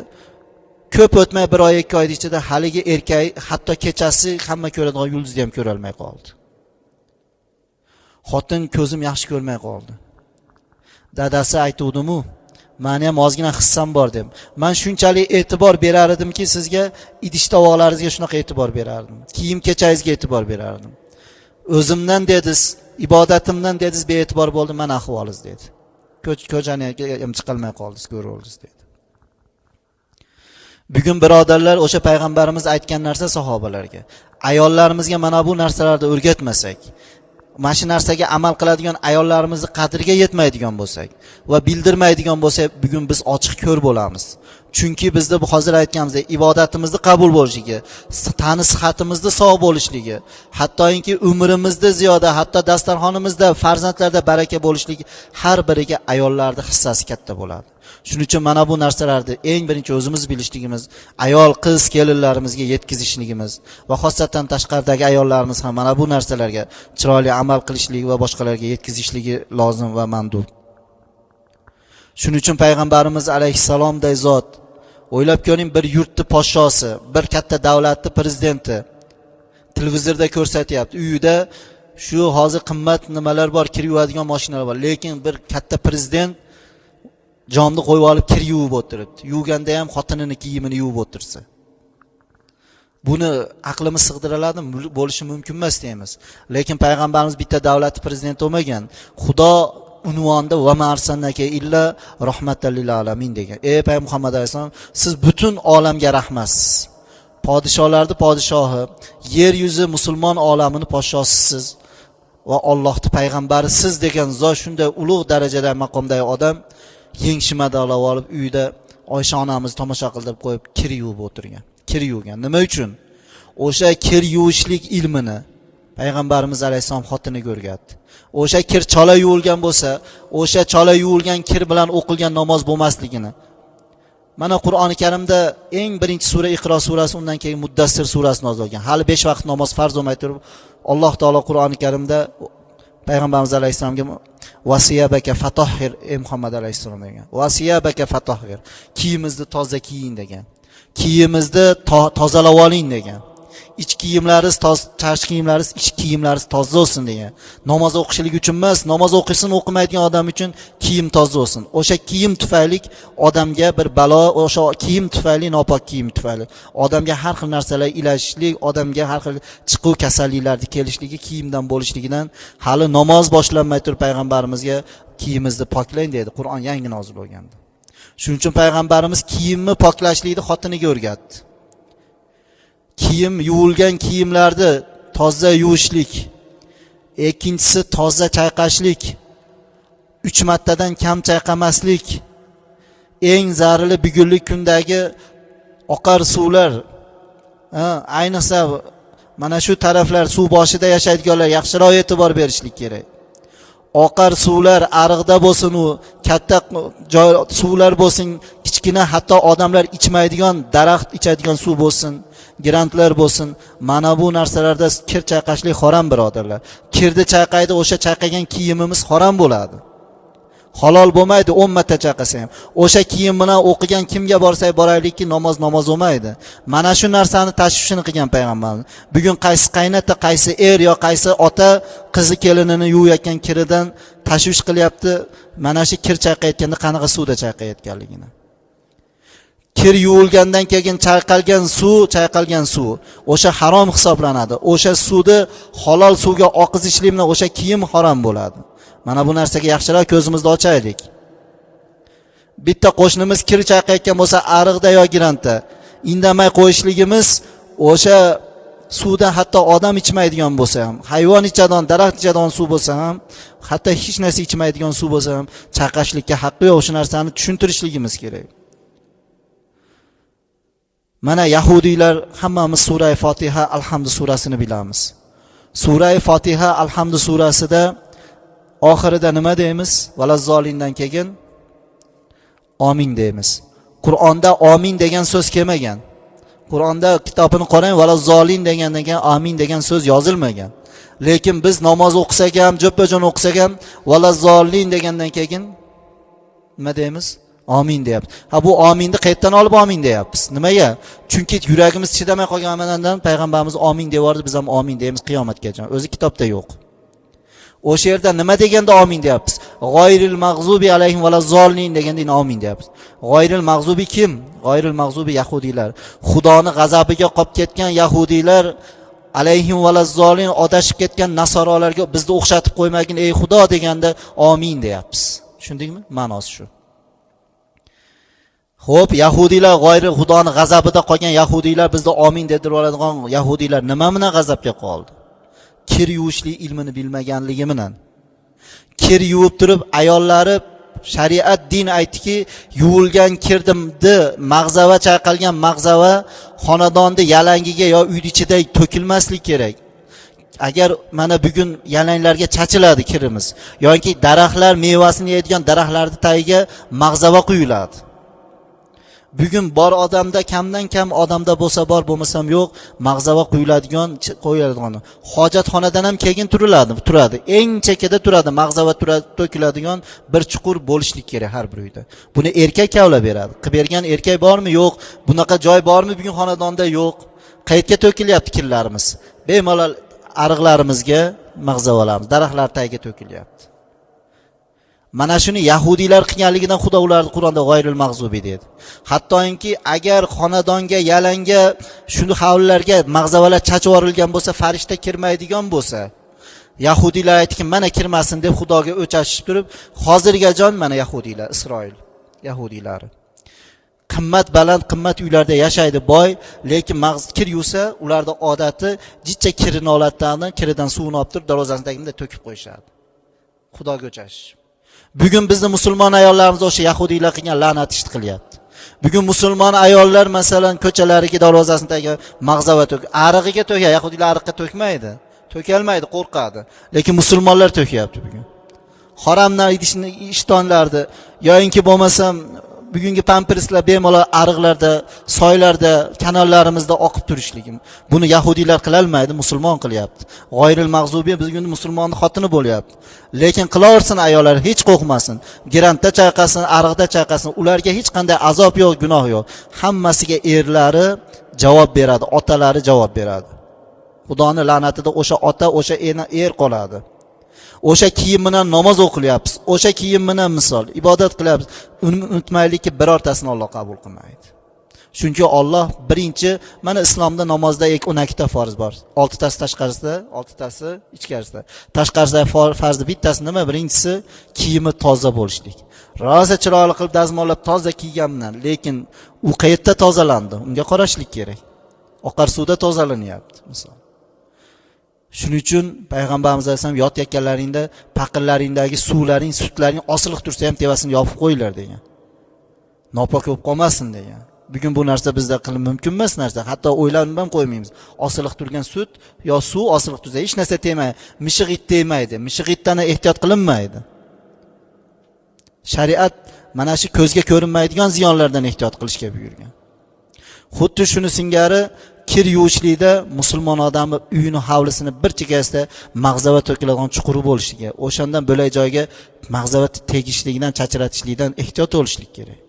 Ko'p o'tmay 1 oy 2 oy ichida haligi erkak hatto kechasi hamma ko'radigan yulduzni ham ko'ra olmay qoldi. Xotin ko'zim yaxshi ko'rmay qoldi. Dadasi aytuvdim-u, meni ham ozgina hissam bor deb. Men shunchalik e'tibor berar edimki, sizga idish tovoqlaringizga shunaqa e'tibor berardim. Kiyim kechagingizga e'tibor berardim. O'zimdan dediz, ibodatimdan dediz bee'tibor bo'ldi, men ahvoliz dedi. Ko'chani ham chiqolmay qoldingiz, ko'rildingiz dedi. Bugun birodarlar, o'sha payg'ambarimiz aytgan narsa sahobalarga, ayollarimizga mana bu narsalarni o'rgatmasak, mana shu narsaga amal qiladigan ayollarimizni qadriga yetmaydigan bo'lsak va bildirmaydigan bo'lsak, bugun biz ochiq ko'r bo'lamiz. Chunki bizda bu hozir aytganimizdek ibodatimizni qabul bo'lishligi, tani sihatimizni sog' bo'lishligi, hattoki umrimizda ziyoda, hatto dasturxonimizda, farzandlarda baraka bo'lishligi har biriga ayollarning hissasi katta bo'ladi. Shuning uchun mana bu narsalarni eng birinchi o'zimiz bilishligimiz, ayol, qiz, kelinlarimizga yetkazishligimiz va xosatan tashqaridagi ayollarimiz ham mana bu narsalarga chiroyli amal qilishligi va boshqalarga yetkazishligi lozim va mandub. Shuning uchun payg'ambarimiz alayhissalomday zot, o'ylab ko'ring, bir yurtni podshosi, bir katta davlatning prezidenti televizorda ko'rsatyapti. Uyida shu hozir qimmat nimalar bor, kir yuvadigan mashinalar bor, lekin bir katta prezident jomni qo'yib olib kir yuvib o'tiribdi. Yuvganda ham xotinining kiyimini yuvib o'tirsa. Buni aqlimiz sig'diriladimi? Bo'lishi mumkin emas deymiz. Lekin payg'ambarimiz bitta davlat prezidenti bo'lmagan. Xudo unvonda va ma'rsannaka illa rahmatan lil alamin degan. Ey payg'ambar Muhammad alayhisalom, siz butun olamga rahmatsiz. Podshohlarning podshohi, yer yuzi musulmon olamining podshosisiz va Allohning payg'ambari siz degan zot shunday ulug' darajada maqomdagi odam yeng shimadala olib uyda Oysha onamiz tomosha qilib qo'yib kir yuvib o'tirgan. Kir yuvgan. Nima uchun? O'sha kir yuvishlik ilmini payg'ambarimiz alayhisalom xotiniga o'rgatdi. O'sha kir chola yuvilgan bo'lsa, o'sha chola yuvilgan kir bilan o'qilgan namoz bo'lmasligini. Mana Qur'oni Karimda eng birinchi sura Iqro surasi, undan keyin Muddassir surasi nozil bo'lgan. Hali 5 vaqt namoz farz bo'lmay turib, Alloh taolo Qur'oni Karimda payg'ambarimiz alayhisalomga vasiyabaka fatahhir ey Muhammad alayhisalom degan. Vasiyabaka fatahhir. Kiyimizni toza kiyin degan. Kiyimizni tozalab oling degan. Ich kiyimlaringiz tashqi kiyimlaringiz, ich kiyimlaringiz toza bo'lsin degan. Namoz o'qishlik uchun emas, namoz o'qisin o'qimaydigan odam uchun kiyim toza bo'lsin. O'sha kiyim tufayli odamga bir balo, o'sha kiyim tufayli, nopok kiyim tufayli odamga har xil narsalar ilashishlik, odamga har xil chiquv kasalliklarni kelishligi kiyimdan bo'lishligidan hali namoz boshlanmay turib payg'ambarimizga kiyimizni poklang dedi. Qur'on yangi nozil bo'lganda. Shuning uchun payg'ambarimiz kiyimni poklashlikni xotiniga o'rgatdi. Kiyim, yuvilgan kiyimlarni toza yuvishlik, ikkinchisi toza chayqashlik, 3 martadan kam chayqamaslik, eng zararli bugungi kundagi oqar suvlar, ayniqsa mana shu taraflar suv boshida yashaydiganlar yaxshiroq e'tibor berishlik kerak. Oqar suvlar ariqda bo'lsin, u katta joy suvlar bo'lsin, kichkina hatto odamlar ichmaydigan, daraxt ichadigan suv bo'lsin, grantlar bo'lsin, mana bu narsalarda kir chayqashlik harom birodarlar. Kirni chayqaydi, o'sha chayqagan kiyimimiz harom bo'ladi. Halol bo'lmaydi 10 marta chayqasa ham. O'sha kiyim bilan o'qigan kimga borsak boraylikki namoz bo'lmaydi. Mana shu narsani tashvishini qilgan payg'ambarimiz. Bugun qaysi qaynota, qaysi er yo qaysi ota qizi kelinini yuvayotgan kiridan tashvish qilyapti. Mana shu kir chayqayotganda qanaqa suvda chayqayotganligini. Kir yuvilgandan keyin chayqalgan suv o'sha harom hisoblanadi. O'sha suvni halol suvga oqizishlik bilan o'sha kiyim harom bo'ladi. Mana bu narsaga yaxshiroq ko'zimizni ochaylik. Bitta qo'shnimiz kir chayqayotgan bo'lsa, ariqda yo grantda indamay qo'yishligimiz o'sha suvda hatto odam ichmaydigan bo'lsa ham, hayvon ichadigan, daraxt ichadigan suv bo'lsa ham, hatto hech narsa ichmaydigan suv bo'lsa ham chayqashlikka haqqi yo'q. O'sha narsani tushuntirishligimiz kerak. Mana yahudiylar hammamiz sura Fotiha Alhamdu surasini bilamiz. Sura Fotiha Alhamdu surasida oxirida nima deymiz? Valazzolindan keyin amin deymiz. Qur'onda amin degan so'z kelmagan. Qur'onda kitobini qarang, valazzolin degandan keyin amin degan so'z yozilmagan. Lekin biz namoz o'qisak ham, jo'ppajon o'qisak ham valazzolin degandan keyin nima deymiz? Amin deyapmiz. Ha, bu aminni qayerdan olib amin deyapmiz? Nimaga? Chunki yuragimiz chidamay qolganidan payg'ambarimiz amin deyordi, biz ham amin deymiz qiyomatgacha. O'zi kitobda yo'q. O'sha yerda nima deganda amin deyapmiz? G'oyril mag'zubi alayhim va lazzolin deganda amin deyapmiz. G'oyril mag'zubi kim? G'oyril mag'zubi yahudiylar. Xudoni g'azabiga qolib ketgan yahudiylar, alayhim va lazzolin adashib ketgan nasoralarga bizni o'xshatib qo'ymagin ey Xudo deganda amin deyapmiz. Tushundingmi? Ma'nosi shu. Xo'p, yahudiylar g'oyri Xudoni g'azabida qolgan yahudiylar bizda amin dedirib oladigan yahudiylar nima bilan g'azabga qoldi? Kir yuvishli ilmini bilmaganligi bilan. Kir yuvib turib ayollari shariat din aytdiki, yuvilgan kirdimni mag'zava chayqalgan mag'zava xonadonda yalangiga yo uy ichida to'kilmaslik kerak. Agar mana bugun yalanglarga chachiladi kirimiz yoki daraxtlar mevasini yeydigan daraxtlarning tagiga mag'zava quyiladi. Bugun bor odamda kamdan kam odamda bo'lsa bor, bo'lmasam yo'q, mag'zava qo'yiladigan. Hojatxonadan ham keyin turadi. Eng chekada turadi, mag'zava to'kiladigan bir chuqur bo'lishlik kerak har bir uyda. Buni erkak kavla beradi. Qilib bergan erkak bormi? Yo'q. Bunaqa joy bormi bugun xonadonda? Yo'q. Qayerga to'kilyapti kirlarimiz? Bemalol ariqlarimizga mag'zavalarimiz daraxtlar tagiga to'kilyapti. Mana shuni yahudiylar qilganligidan Xudo ularni Qur'onda g'oyril mag'zubi dedi. Hattoki agar xonadonga yalanga shuni havllarga mag'zavalar chachib yuborilgan bo'lsa, farishta kirmaydigan bo'lsa, yahudiylar aytdiki, mana kirmasin deb Xudoga o'chashib turib, hozirgacha mana yahudiylar, Isroil yahudiylari qimmat baland, qimmat uylarda yashaydi, boy, lekin kir yuvsa, ularda odati jichcha kirini olatdan, kiridan suvni olib turib, darvozasidagida to'kib qo'yishadi. Xudoga o'chashish. Bugun bizni musulmon ayollarimiz o'sha yahudiylar qilgan la'nat ishni qilyapti. Bugun musulmon ayollar masalan ko'chalariga darvozasidagi mag'zava arig'iga to'kadi. Yahudiylar ariqqa to'kmaydi. To'kalmaydi, qo'rqadi. Lekin musulmonlar to'kyapti bugun. Haramdan idishni ishtonlarda yo'inki bo'lmasam bugungi pamperslar bemalol ariqlarda, soylarda, kanallarimizda oqib turishligi. Buni yahudiylar qila olmaydi, musulmon qilyapti. G'oyril mag'zubi bugun musulmonning xotini bo'lyapti. Lekin qilaversin ayollar, hech qo'rqmasin. Grantda chayqasin, ariqda chayqasin, ularga hech qanday azob yo'q, gunoh yo'q. Hammasiga erlari javob beradi, otalari javob beradi. Xudoning la'natida o'sha ota, o'sha er qoladi. O'sha kiyim bilan namoz o'qilyapmiz. O'sha kiyim bilan misol ibodat qilyapmiz. Unutmaylikki birortasini Alloh qabul qilmaydi. Chunki Alloh birinchi mana islomda namozda 12 ta farz bor. 6 tasi tashqarisida, 6 tasi ichkarisida. Tashqarisidagi farzi bittasi nima? Birinchisi kiyimi toza bo'lishlik. Rosa chiroyli qilib dazmollab toza kiyganman, lekin u qayerda tozalandi? Unga qarashlik kerak. Oqar suvda tozalanyapti, misol. Shuning uchun payg'ambarimiz alayhisalom yotayotganlaringda paqirlaringdagi suvlaring, sutlaring osilib tursa ham tevasini yopib qo'yinglar degan. Nopok bo'lib qolmasin degan. Bugun bu narsa bizda qilib mumkin emas narsa. Hatto o'ylanib ham qo'ymaymiz. Osilib turgan sut yo suv osilib tursa hech narsa tegmaydi. Mishig'it tegmaydi. Mishig'itdan ehtiyot qilinmaydi. Shariat mana shu ko'zga ko'rinmaydigan ziyonlardan ehtiyot qilishga buyurgan. Xuddi shuni singari kir yuvishlikda musulmon odami uyini hovlisini bir chekkasida mag'zava to'kiladigan chuquri bo'lishiga, o'shandan bo'lak joyga mag'zava tegishligidan, chachiratishlikdan ehtiyot bo'lishlik kerak.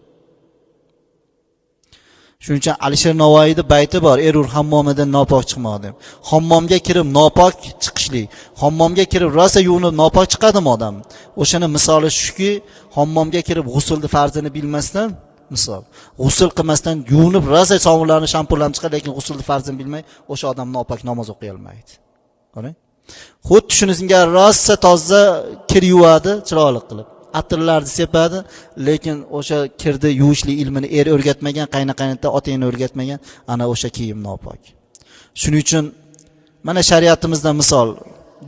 Shuning uchun Alisher Navoiyning bayti bor, erur hammomidan nopok chiqmoq deb. Hammomga kirib nopok chiqishlik, hammomga kirib rosa yuvinib nopok chiqadimi odam? O'shani misoli shuki, hammomga kirib g'usulni farzini bilmasdan misol g'usul qilmasdan yuvinib rosa sovunlarni shampunlarni chiqar, lekin g'usulni farzini bilmay o'sha odam nopok namoz o'qiy olmaydi. Qarang. Xuddi shunisiga rosa toza kir yuvadi, chiroyli qilib. Atirlarni sepadi, lekin o'sha kirni yuvishli ilmini o'rgatmagan, qayna-qaynota otangni o'rgatmagan, ana o'sha kiyim nopok. Shuning uchun mana shariatimizda misol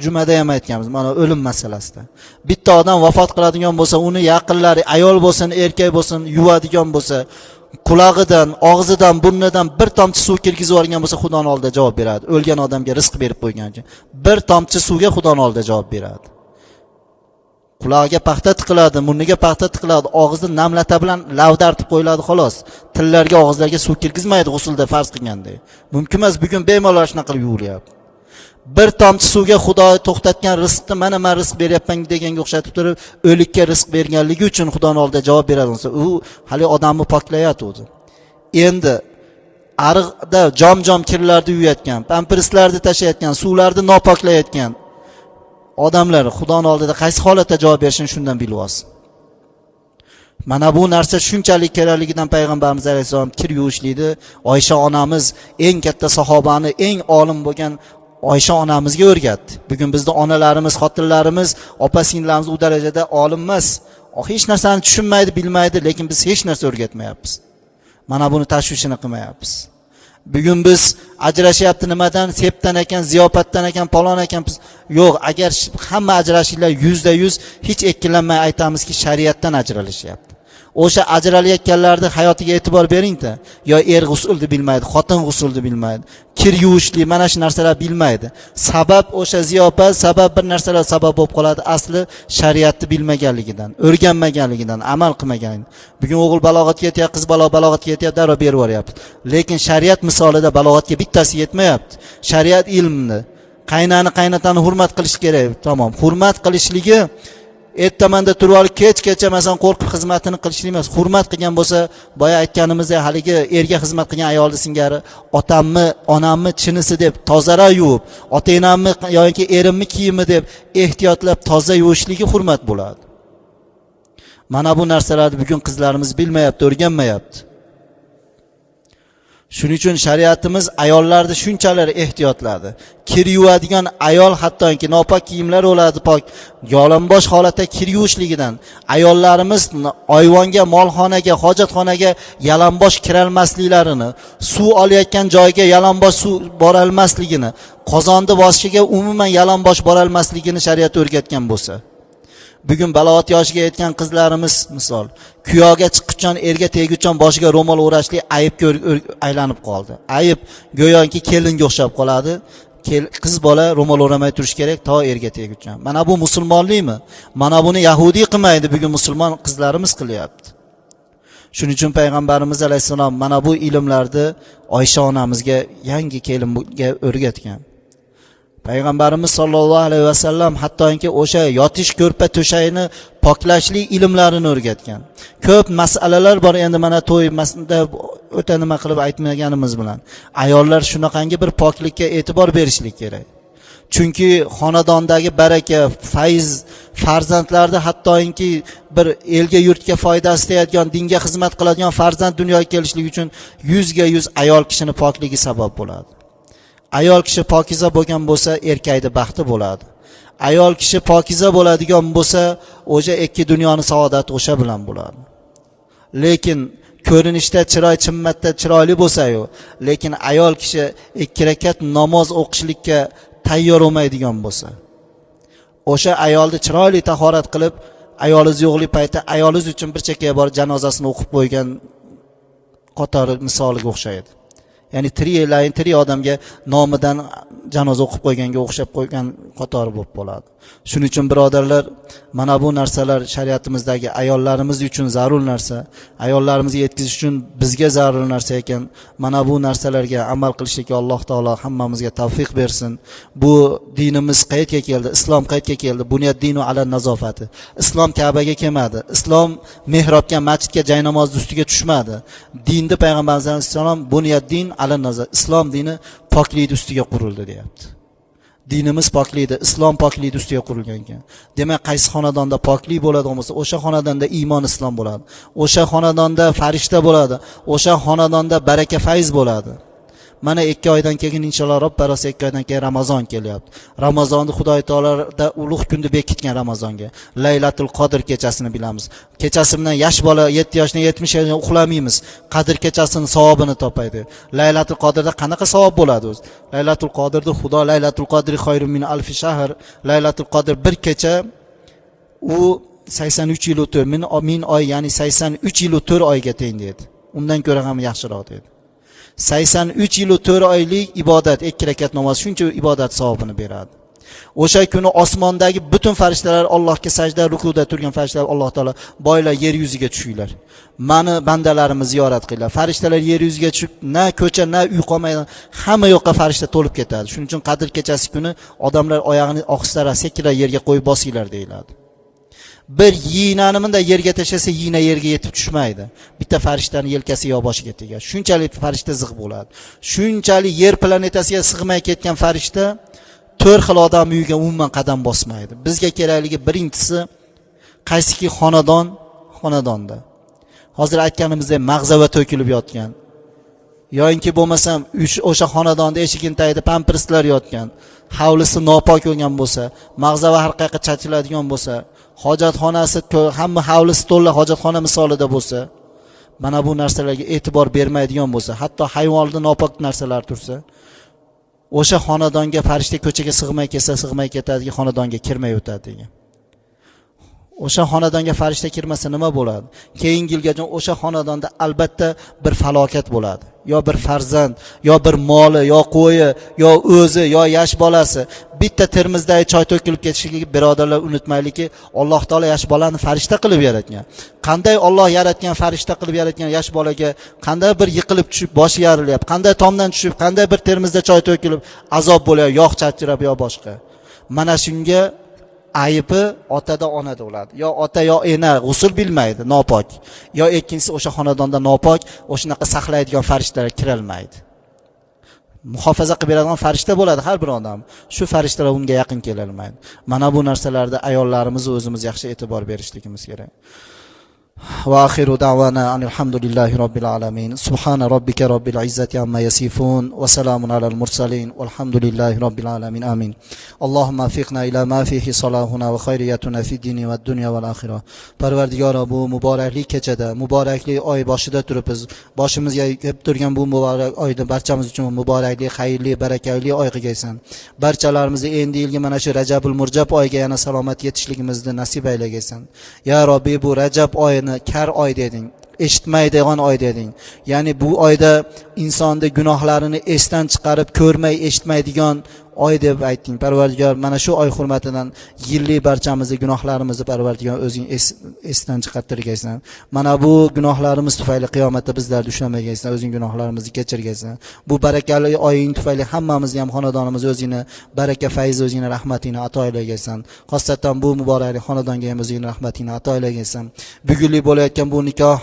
jumada ham aytganmiz, mana o'lim masalasida. Bitta odam vafot qiladigan bo'lsa, uni yaqinlari, ayol bo'lsin, erkak bo'lsin, yuvadigan bo'lsa, qulog'idan, og'zidan, burnidan bir tomchi suv kirgizib yuborgan bo'lsa, Xudoning oldida javob beradi. O'lgan odamga rizq berib qo'ygan uchun. Bir tomchi suvga Xudoning oldida javob beradi. Qulog'iga paxta tiqiladi, burniga paxta tiqiladi, og'izni namlata bilan lavdartib qo'yiladi xolos. Tillarga, og'izlarga suv kirgizmaydi g'usulda farz qilganda. Mumkin emas, bugun bemalol shunaqa qilib yuvilyapti. Bir tomchi suvga Xudo to'xtatgan rizqni mana men rizq beryapman deganga o'xshatib turib, o'likka rizq berganligi uchun Xudoning oldida javob beradi bo'lsa, u hali odamni poklayapti o'zi. Endi ariqda jom-jom kirlarni yuvayotgan, pamperslarni tashayotgan, suvlarni nopoklayotgan odamlar Xudoning oldida qaysi holatda javob berishini shundan bilib olsin. Mana bu narsa shunchalik kerakligidan payg'ambarimiz alayhisalom kir yuvishlikni Oysha onamiz eng katta sahobani, eng olim bo'lgan Oysha onamizga o'rgatdi. Bugun bizning onalarimiz, xotinlarimiz, opa-singillarimiz u darajada olim emas. Hech narsani tushunmaydi, bilmaydi, lekin biz hech narsa o'rgatmayapmiz. Mana buni tashvishini qilmayapmiz. Bugun biz ajrashyapti nimadan? Sepdan ekan, ziyofatdan ekan, palon ekan. Yo'q, agar hamma ajrashinglar 100% hech ikkilanmay aytamizki, shariatdan ajralishyapti. O'sha ajralayotganlarning hayotiga e'tibor bering-da. Yo g'usulni bilmaydi, xotin g'usulni bilmaydi, kir yuvishli, mana shu narsalar bilmaydi. Sabab o'sha ziyofat, sabab bir narsalar sabab bo'lib qoladi. Asli shariatni bilmaganligidan, o'rganmaganligidan, amal qilmaganidan. Bugun o'g'il balog'atga yetyapti, qiz balog'atga yetyapti, darrov berib yuboryapti. Lekin shariat misolida balog'atga bittasi yetmayapti. Shariat ilmni, qaynani, qaynotani hurmat qilish kerak. Tamom, hurmat qilishligi ertamanda turib olib kechgacha masalan qo'rqib xizmatini qilishlik emas. Hurmat qilgan bo'lsa, boya aytganimizdek, haligi erga xizmat qilgan ayolni singari otammi, onammi chinisi deb tozara yuvib, ota-enammi yoki erimmi kiyimi deb ehtiyotlab toza yuvishligi hurmat bo'ladi. Mana bu narsalarni bugun qizlarimiz bilmayapti, o'rganmayapti. Shuning uchun shariatimiz ayollarni shunchalar ehtiyotladi. Kir yuvadigan ayol hattoki nopok kiyimlar bo'ladi, pok yolonbosh holatda kir yuvishligidan ayollarimiz oyvonga, molxonaga, hojatxonaga yalonbosh kirolmasliklarini, suv olayotgan joyga yalonbosh suv borolmasligini, qozonni boshiga umuman yalonbosh borolmasligini shariat o'rgatgan bo'lsa, bugun balog'at yoshiga yetgan qizlarimiz misol kuyoga chiqqachon erga teguchon boshiga ro'mol o'rashlik ayibga aylanib qoldi. Ayib go'yoki kelinga o'xshab qoladi. Qiz bola ro'mol o'ramay turish kerak to erga teguchon. Mana bu musulmonlikmi? Mana buni yahudiy qilmaydi, bugun musulmon qizlarimiz qilyapti. Shuning uchun payg'ambarimiz alayhisalom mana bu ilmlarni Oysha onamizga yangi kelinga o'rgatgan. Payg'ambarimiz sollallohu alayhi vasallam hattoki o'sha yotish ko'rpa to'shagini poklashlik ilmlarini o'rgatgan. Ko'p masalalar bor, endi mana to'y masalada o'ta nima qilib aytmaganimiz bilan. Ayollar shunaqangi bir poklikka e'tibor berishlik kerak. Chunki xonadondagi baraka, fayz, farzandlarda hattoki bir elga yurtga foydasi tegadigan, dinga xizmat qiladigan farzand dunyoga kelishligi uchun 100% ayol kishining pokligi sabab bo'ladi. Ayol kishi pokiza bo'lgan bo'lsa, erkakning baxti bo'ladi. Ayol kishi pokiza bo'ladigan bo'lsa, o'sha ikki dunyoning saodati o'sha bilan bo'ladi. Lekin ko'rinishda chiroy chimmatda chiroyli bo'lsa-yu, lekin ayol kishi 2 rakat namoz o'qishlikka tayyor bo'lmaydigan bo'lsa, o'sha ayolni chiroyli tahorat qilib, ayolingiz yo'qlik payti ayolingiz uchun bir chekkaga borib janozasini o'qib qo'ygan qatori misoliga o'xshaydi. Ya'ni tiri odamga nomidan janoza o'qib qo'yganga o'xshab qo'ygan qatori bo'lib qoladi. Shuning uchun birodarlar, mana bu narsalar shariatimizdagi ayollarimiz uchun zarur narsa, ayollarimizga yetkazish uchun bizga zarur narsa ekan. Mana bu narsalarga amal qilishga Alloh taolo hammamizga tavfiq bersin. Bu dinimiz qayerga keldi? Islom qayerga keldi? Bunyat dinu ala nazofati. Islom Ka'baga kelmadi. Islom mehrobga, masjidga, jaynamoz ustiga tushmadi. Dinni payg'ambarimiz alayhisalom bunyat din ala nazofat. Islom dini poklik ustiga qurildi deyapti. Dinimiz poklikda, islom poklik ustiga qurilgan ekan. Demak, qaysi xonadonda poklik bo'ladigan bo'lsa, o'sha xonadonda iymon islom bo'ladi. O'sha xonadonda farishta bo'ladi. O'sha xonadonda baraka fayz bo'ladi. Mana 2 oydan keyin inshaalloh Rob barosi 2 oydan keyin Ramazon kelyapti. Ramazonni Xudoy taoloda ulug' kunni bekitgan Ramazonga. Laylatul Qadr kechasini bilamiz. Kechasi bilan yosh bola 7 yoshdan 70 yoshga uxlamaymiz. Qadr kechasining savobini topaydi. Laylatul Qadrda qanaqa savob bo'ladi o'zi? Laylatul Qadrda Xudo Laylatul Qadri xoyrun min alf shahr. Laylatul Qadr bir kecha u 83 yil o'tib, min oy, ya'ni 83 yil 4 oyga teng dedi. Undan ko'ra ham yaxshiroq dedi. 83 yil 4 oylik ibodat, 2 rakat namoz shuncha ibodat savobini beradi. O'sha kuni osmondagi butun farishtalar Allohga sajda, rukuda turgan farishtalar Alloh taolo boylar yer yuziga tushinglar. Mani bandalarimizni ziyorat qilinglar. Farishtalar yer yuziga tushib, na ko'cha, na uy qolmaydi. Hamma yoqqa farishta to'lib ketadi. Shuning uchun Qadr kechasi kuni odamlar oyog'ini oqistara sekira yerga qo'yib bosinglar deyiladi. Bir yinani menda yerga tashlasa, yina yerga yetib tushmaydi. Bitta farishtani yelkasi yo boshiga tegadi. Shunchalik farishta zig' bo'ladi. Shunchalik yer planetasiga sig'may ketgan farishta 4 xil odam uyiga umuman qadam bosmaydi. Bizga kerakligi birinchisi qaysiki xonadonda. Hozir aytganimizdek mag'zava to'kilib yotgan. Yo'inki bo'lmasam o'sha xonadonda eshigini tagida pamperslar yotgan, hovlisi nopok bo'lgan bo'lsa, mag'zava har qayerga chachiladigan bo'lsa, hojatxonasi hamma hovlisi to'la hojatxona misolida bo'lsa, mana bu narsalarga e'tibor bermaydigan bo'lsa, hatto hayvonlarda nopok narsalar tursa, o'sha xonadonga farishta ko'chaga sig'may kelsa, sig'may ketadigan xonadonga kirmay o'tadi degan. O'sha xonadonga farishta kirmasa nima bo'ladi? Keyingi yilgacha o'sha xonadonda albatta bir falokat bo'ladi. Yo bir farzand, yo bir moli, yo qo'yi, yo o'zi, yo yosh bolasi. Bitta Termizdagi choy to'kilib ketishiga birodarlar unutmaylikki, Alloh taolo yosh bolani farishta qilib yaratgan. Qanday Alloh yaratgan farishta qilib yaratgan yosh bolaga qanday bir yiqilib tushib, boshi yarilyapti, qanday tomdan tushib, qanday bir Termizda choy to'kilib azob bo'layapti, yog' chachirab yo boshqa. Mana shunga aybi otada onada bo'ladi. Yo ota yo ena g'usul bilmaydi, nopok. Yo ikkinchisi o'sha xonadonda nopok, o'shanaqa saqlaydigan farishtalar kirolmaydi. Muhofaza qilib beradigan farishta bo'ladi har bir odam. Shu farishtalar unga yaqin kela olmaydi. Mana bu narsalarda ayollarimiz o'zimiz yaxshi e'tibor berishligimiz kerak. وآخر دعوانا أن الحمد لله رب العالمين سبحان ربك رب العزة عما يصفون وسلام على المرسلين والحمد لله رب العالمين آمين اللهم وفقنا إلى ما فيه صلاحنا وخيريتنا في الدين والدنيا والآخرة Parvardigora bu muborakli kechada muborakli oy boshida turibmiz boshimizga kelib turgan bu muborak oyda barchamiz uchun muborakli xayrli barakali oy qilgaysan barchalarimizni endi yilgi mana shu Rajabul Murjab oyiga yana salomat yetishligimizni nasib aylagaysan ya Robbi bu Rajab oyini kar oy deding eshitmaydigan oy deding ya'ni bu oyda insonni gunohlarini esdan chiqarib ko'rmay eshitmaydigan oy deb aytding Parvardigor mana shu oy hurmatidan yillik barchamizni gunohlarimizni Parvardigor o'zing esdan chiqartirgaysan mana bu gunohlarimiz tufayli qiyomatda bizlarni ushlamaygaysan o'zing gunohlarimizni kechirgaysan bu barakali oying tufayli hammamizni ham xonadonimizni o'zingni baraka fayz o'zingni rahmatingni ato aylagaysan xosatan bu muborakli xonadonga ham o'zingni rahmatingni ato aylagaysan bugunlik bo'layotgan bu nikoh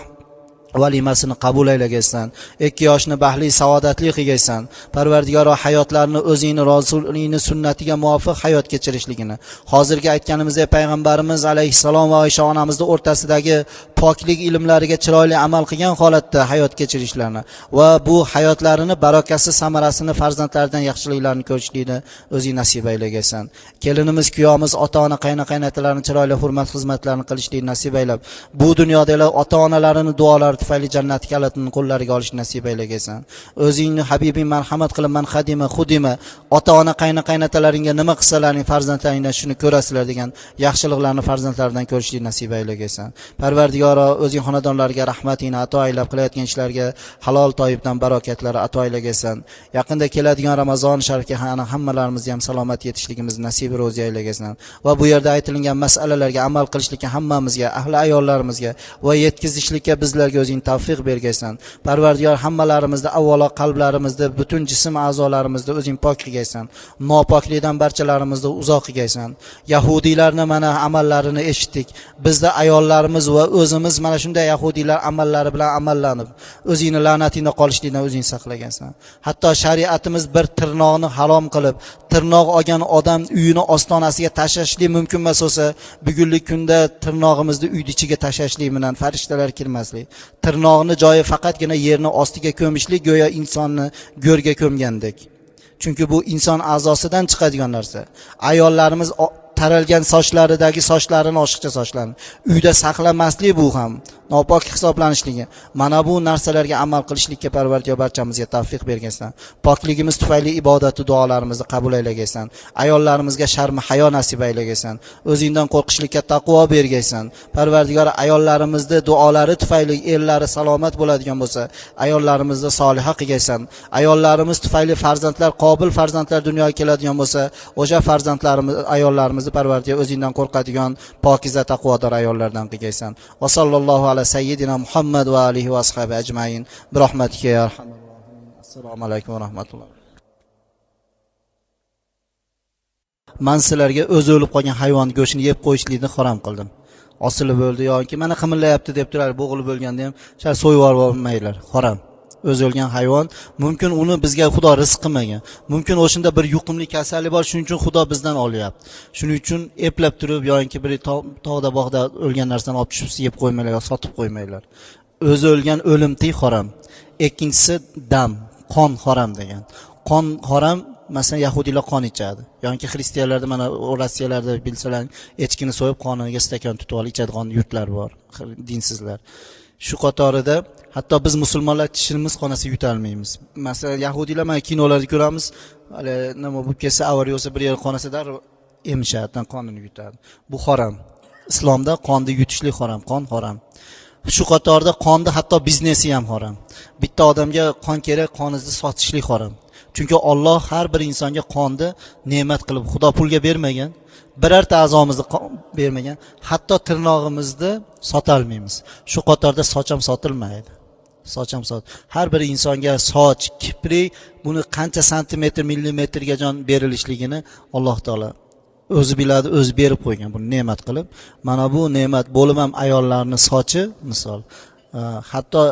valimasini qabul aylagaysan 2 yoshni baxtli saodatli qilgaysan Parvardigor hayotlarini o'zingni rasulingni sunnatiga muvofiq hayot kechirishligini hozirgi aytganimizdek payg'ambarimiz alayhissalom va Oysha onamizning o'rtasidagi poklik ilmlariga chiroyli amal qilgan holatda hayot kechirishlarini va bu hayotlarini barakasi samarasini farzandlaridan yaxshiliklarni ko'rishlikni o'zing nasib aylagaysan kelinimiz kuyovimiz ota-ona qaynoqaynatalarni chiroyli hurmat xizmatlarini qilishlikni nasib aylab bu dunyodagilar ota-onalarini duolari tufayli jannat kalitini qo'llariga olish nasib aylagaysan o'zingni habibing marhamat qilib man xadima xudima ota-ona qaynoqaynatalaringga nima qilsalaring farzandlaringdan shuni ko'rasizlar degan yaxshiliklarni farzandlaridan ko'rishlik nasib aylagaysan Parvardigor o'zing xonadonlarga rahmatingni ato aylab qilayotgan ishlarga halol toyibdan barakatlar ato aylagaysan yaqinda keladigan Ramazon sharifga hammalarimizni ham salomat yetishligimizni nasib ro'zi aylagaysan va bu yerda aytilgan masalalarga amal qilishlikka hammamizga ahli ayollarimizga va yetkazishlikka bizlarga o'zing tavfiq bergaysan Parvardigor hammalarimizni avvalo qalblarimizda butun jism a'zolarimizni o'zing pok qilgaysan nopoklikdan barchalarimizni uzoq qilgaysan yahudiylarni mana amallarini eshitdik bizda ayollarimiz va o'zimiz mana shunday yahudiylar amallari bilan amallanib o'zingni la'natingda qolishlikdan o'zing saqlagansan hatto shariatimiz bir tirnoqni harom qilib tirnoq olgan odam uyini ostonasiga tashlashlik mumkin emas bo'lsa bugungi kunda tirnog'imizni uyning ichiga tashlashlik bilan farishtalar kirmaslik tirnoqni joyi faqatgina yerni ostiga ko'mishlik go'yo insonni go'rga ko'mgandek chunki bu inson a'zosidan chiqadigan narsa ayollarimiz taralgan sochlaridagi sochlarini oshiqcha sochlarni uyda saqlamaslik bu ham nopok hisoblanishligi mana bu narsalarga amal qilishlikka Parvardigor barchamizga tavfiq bergaysan pokligimiz tufayli ibodatu duolarimizni qabul aylagaysan ayollarimizga sharm hayo nasib aylagaysan o'zingdan qo'rqishlikka taqvo bergaysan Parvardigor ayollarimizni duolari tufayli erlari salomat bo'ladigan bo'lsa ayollarimizni soliha qilgaysan ayollarimiz tufayli farzandlar qobil farzandlar dunyoga keladigan bo'lsa o'sha farzandlarimiz ayollarimizni Parvardigor o'zingdan qo'rqadigan pokiza taqvodor ayollardan qilgaysan va sallallohu ala sayyidina Muhammad va alihi va ashabi ajmain bi rahmatika ya arhamar rohimin assalomu alaykum va rahmatulloh man sizlarga o'zi o'lib qolgan hayvon go'shtini yeb qo'yishlikni harom qildim osilib o'ldi yoki mana qimirlayapti deb turib bo'g'ilib o'lganda ham shar so'yib olmaylar harom o'zi o'lgan hayvon. Mumkin uni bizga Xudo rizq qilmagan. Mumkin o'shunda bir yuqumli kasallik bor, shuning uchun Xudo bizdan olyapti. Shuning uchun eplab turib yoki bir tog'da bog'da o'lgan narsani olib tushib yeb qo'ymanglar yoki sotib qo'ymanglar. O'zi o'lgan o'limtik harom. Ikkinchisi dam, qon harom degan. Qon harom. Masalan, yahudiylar qon ichadi. Yoki xristianlarda mana Rossiyalarda bilsalar, echkini so'yib qoniga stakan tutib olib ichadigan yurtlar bor, dinsizlar. Shu qatorida hatto biz musulmonlar tishimiz qonasi yutolmaymiz. Masalan, yahudiylar mana kinolarda ko'ramiz, hali nima bo'lib kelsa, avariya bo'lsa bir yer qonasida emishadi, qonini yutadi. Bu harom. Islomda qonni yutishlik harom, qon harom. Shu qatorda qonni hatto biznesi ham harom. Bitta odamga qon kerak, qoningizni sotishlik harom. Chunki Alloh har bir insonga qonni ne'mat qilib, Xudo pulga bermagan, birorta a'zomizni bermagan, hatto tirnog'imizni sota olmaymiz. Shu qatorda soch ham sotilmaydi. Soch ham har bir insonga soch, kiprik, buni qancha santimetr, millimetrga jon berilishligini Alloh taolo o'zi biladi, o'zi berib qo'ygan, buni ne'mat qilib. Mana bu ne'mat bo'lib ham ayollarning sochi misol, hatto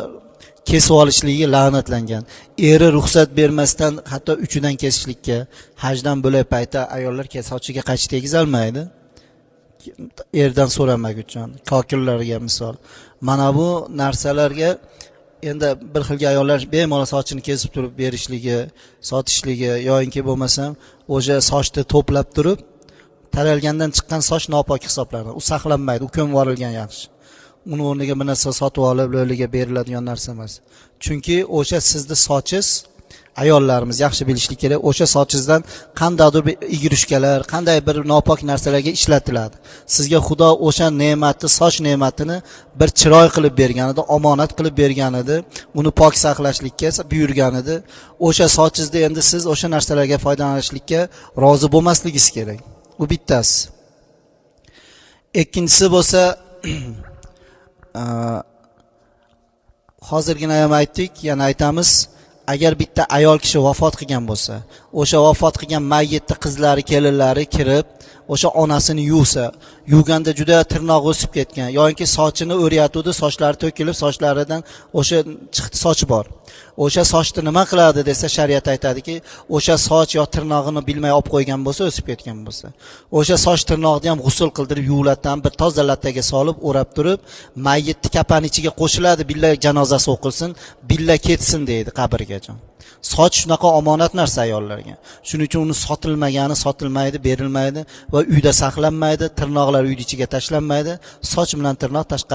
kesib olishligiga la'natlangan. Eri ruxsat bermasdan hatto uchidan kesishlikka, hajdan bo'lay paytda ayollar sochiga qaychi tegizolmaydi. Erdan so'ramaguncha, kokillarga misol. Mana bu narsalarga endi bir xilga ayollar bemalol sochini kesib turib berishligi, sotishligi yoki bo'lmasam o'sha sochni to'plab turib, taralgandan chiqqan soch nopok hisoblanadi. U saqlanmaydi, u ko'mib yuborilgan yaxshi. Uni o'rniga bir narsa sotib olib, lo'liga beriladigan narsa emas. Chunki o'sha sizni sochingiz, ayollarimiz yaxshi bilishlik kerak, o'sha sochingizdan qandaydir bir igrushkalar, qanday bir nopok narsalarga ishlatiladi. Sizga Xudo o'sha ne'matni, soch ne'matini bir chiroy qilib bergan edi, omonat qilib bergan edi, uni pok saqlashlikka buyurgan edi. O'sha sochingizni endi siz o'sha narsalarga foydalanishlikka rozi bo'lmasligingiz kerak. Bu bittasi. Ikkinchisi bo'lsa hozirgina ham aytdik, yana aytamiz, agar bitta ayol kishi vafot qilgan bo'lsa, o'sha vafot qilgan mayyitni qizlari, kelinlari kirib, o'sha onasini yuvsa, yuvganda juda tirnoq o'sib ketgan yoki sochini o'rayotdi, sochlari to'kilib, sochlaridan o'sha chiqdi sochi bor. O'sha sochni nima qiladi desa, shariat aytadiki, o'sha soch yo tirnog'ini bilmay olib qo'ygan bo'lsa, o'sib ketgan bo'lsa, o'sha soch tirnoqni ham g'usl qildirib, yuviladidan bir toza lattaga solib, o'rab turib, mayyitni kapani ichiga qo'shiladi, billa janozasi o'qilsin, billa ketsin deydi qabrgacha. Soch shunaqa omonat narsa ayollarga. Shuning uchun uni sotilmaydi, berilmaydi va uyda saqlanmaydi, tirnoqlar uy ichiga tashlanmaydi. Soch bilan tirnoq tashqari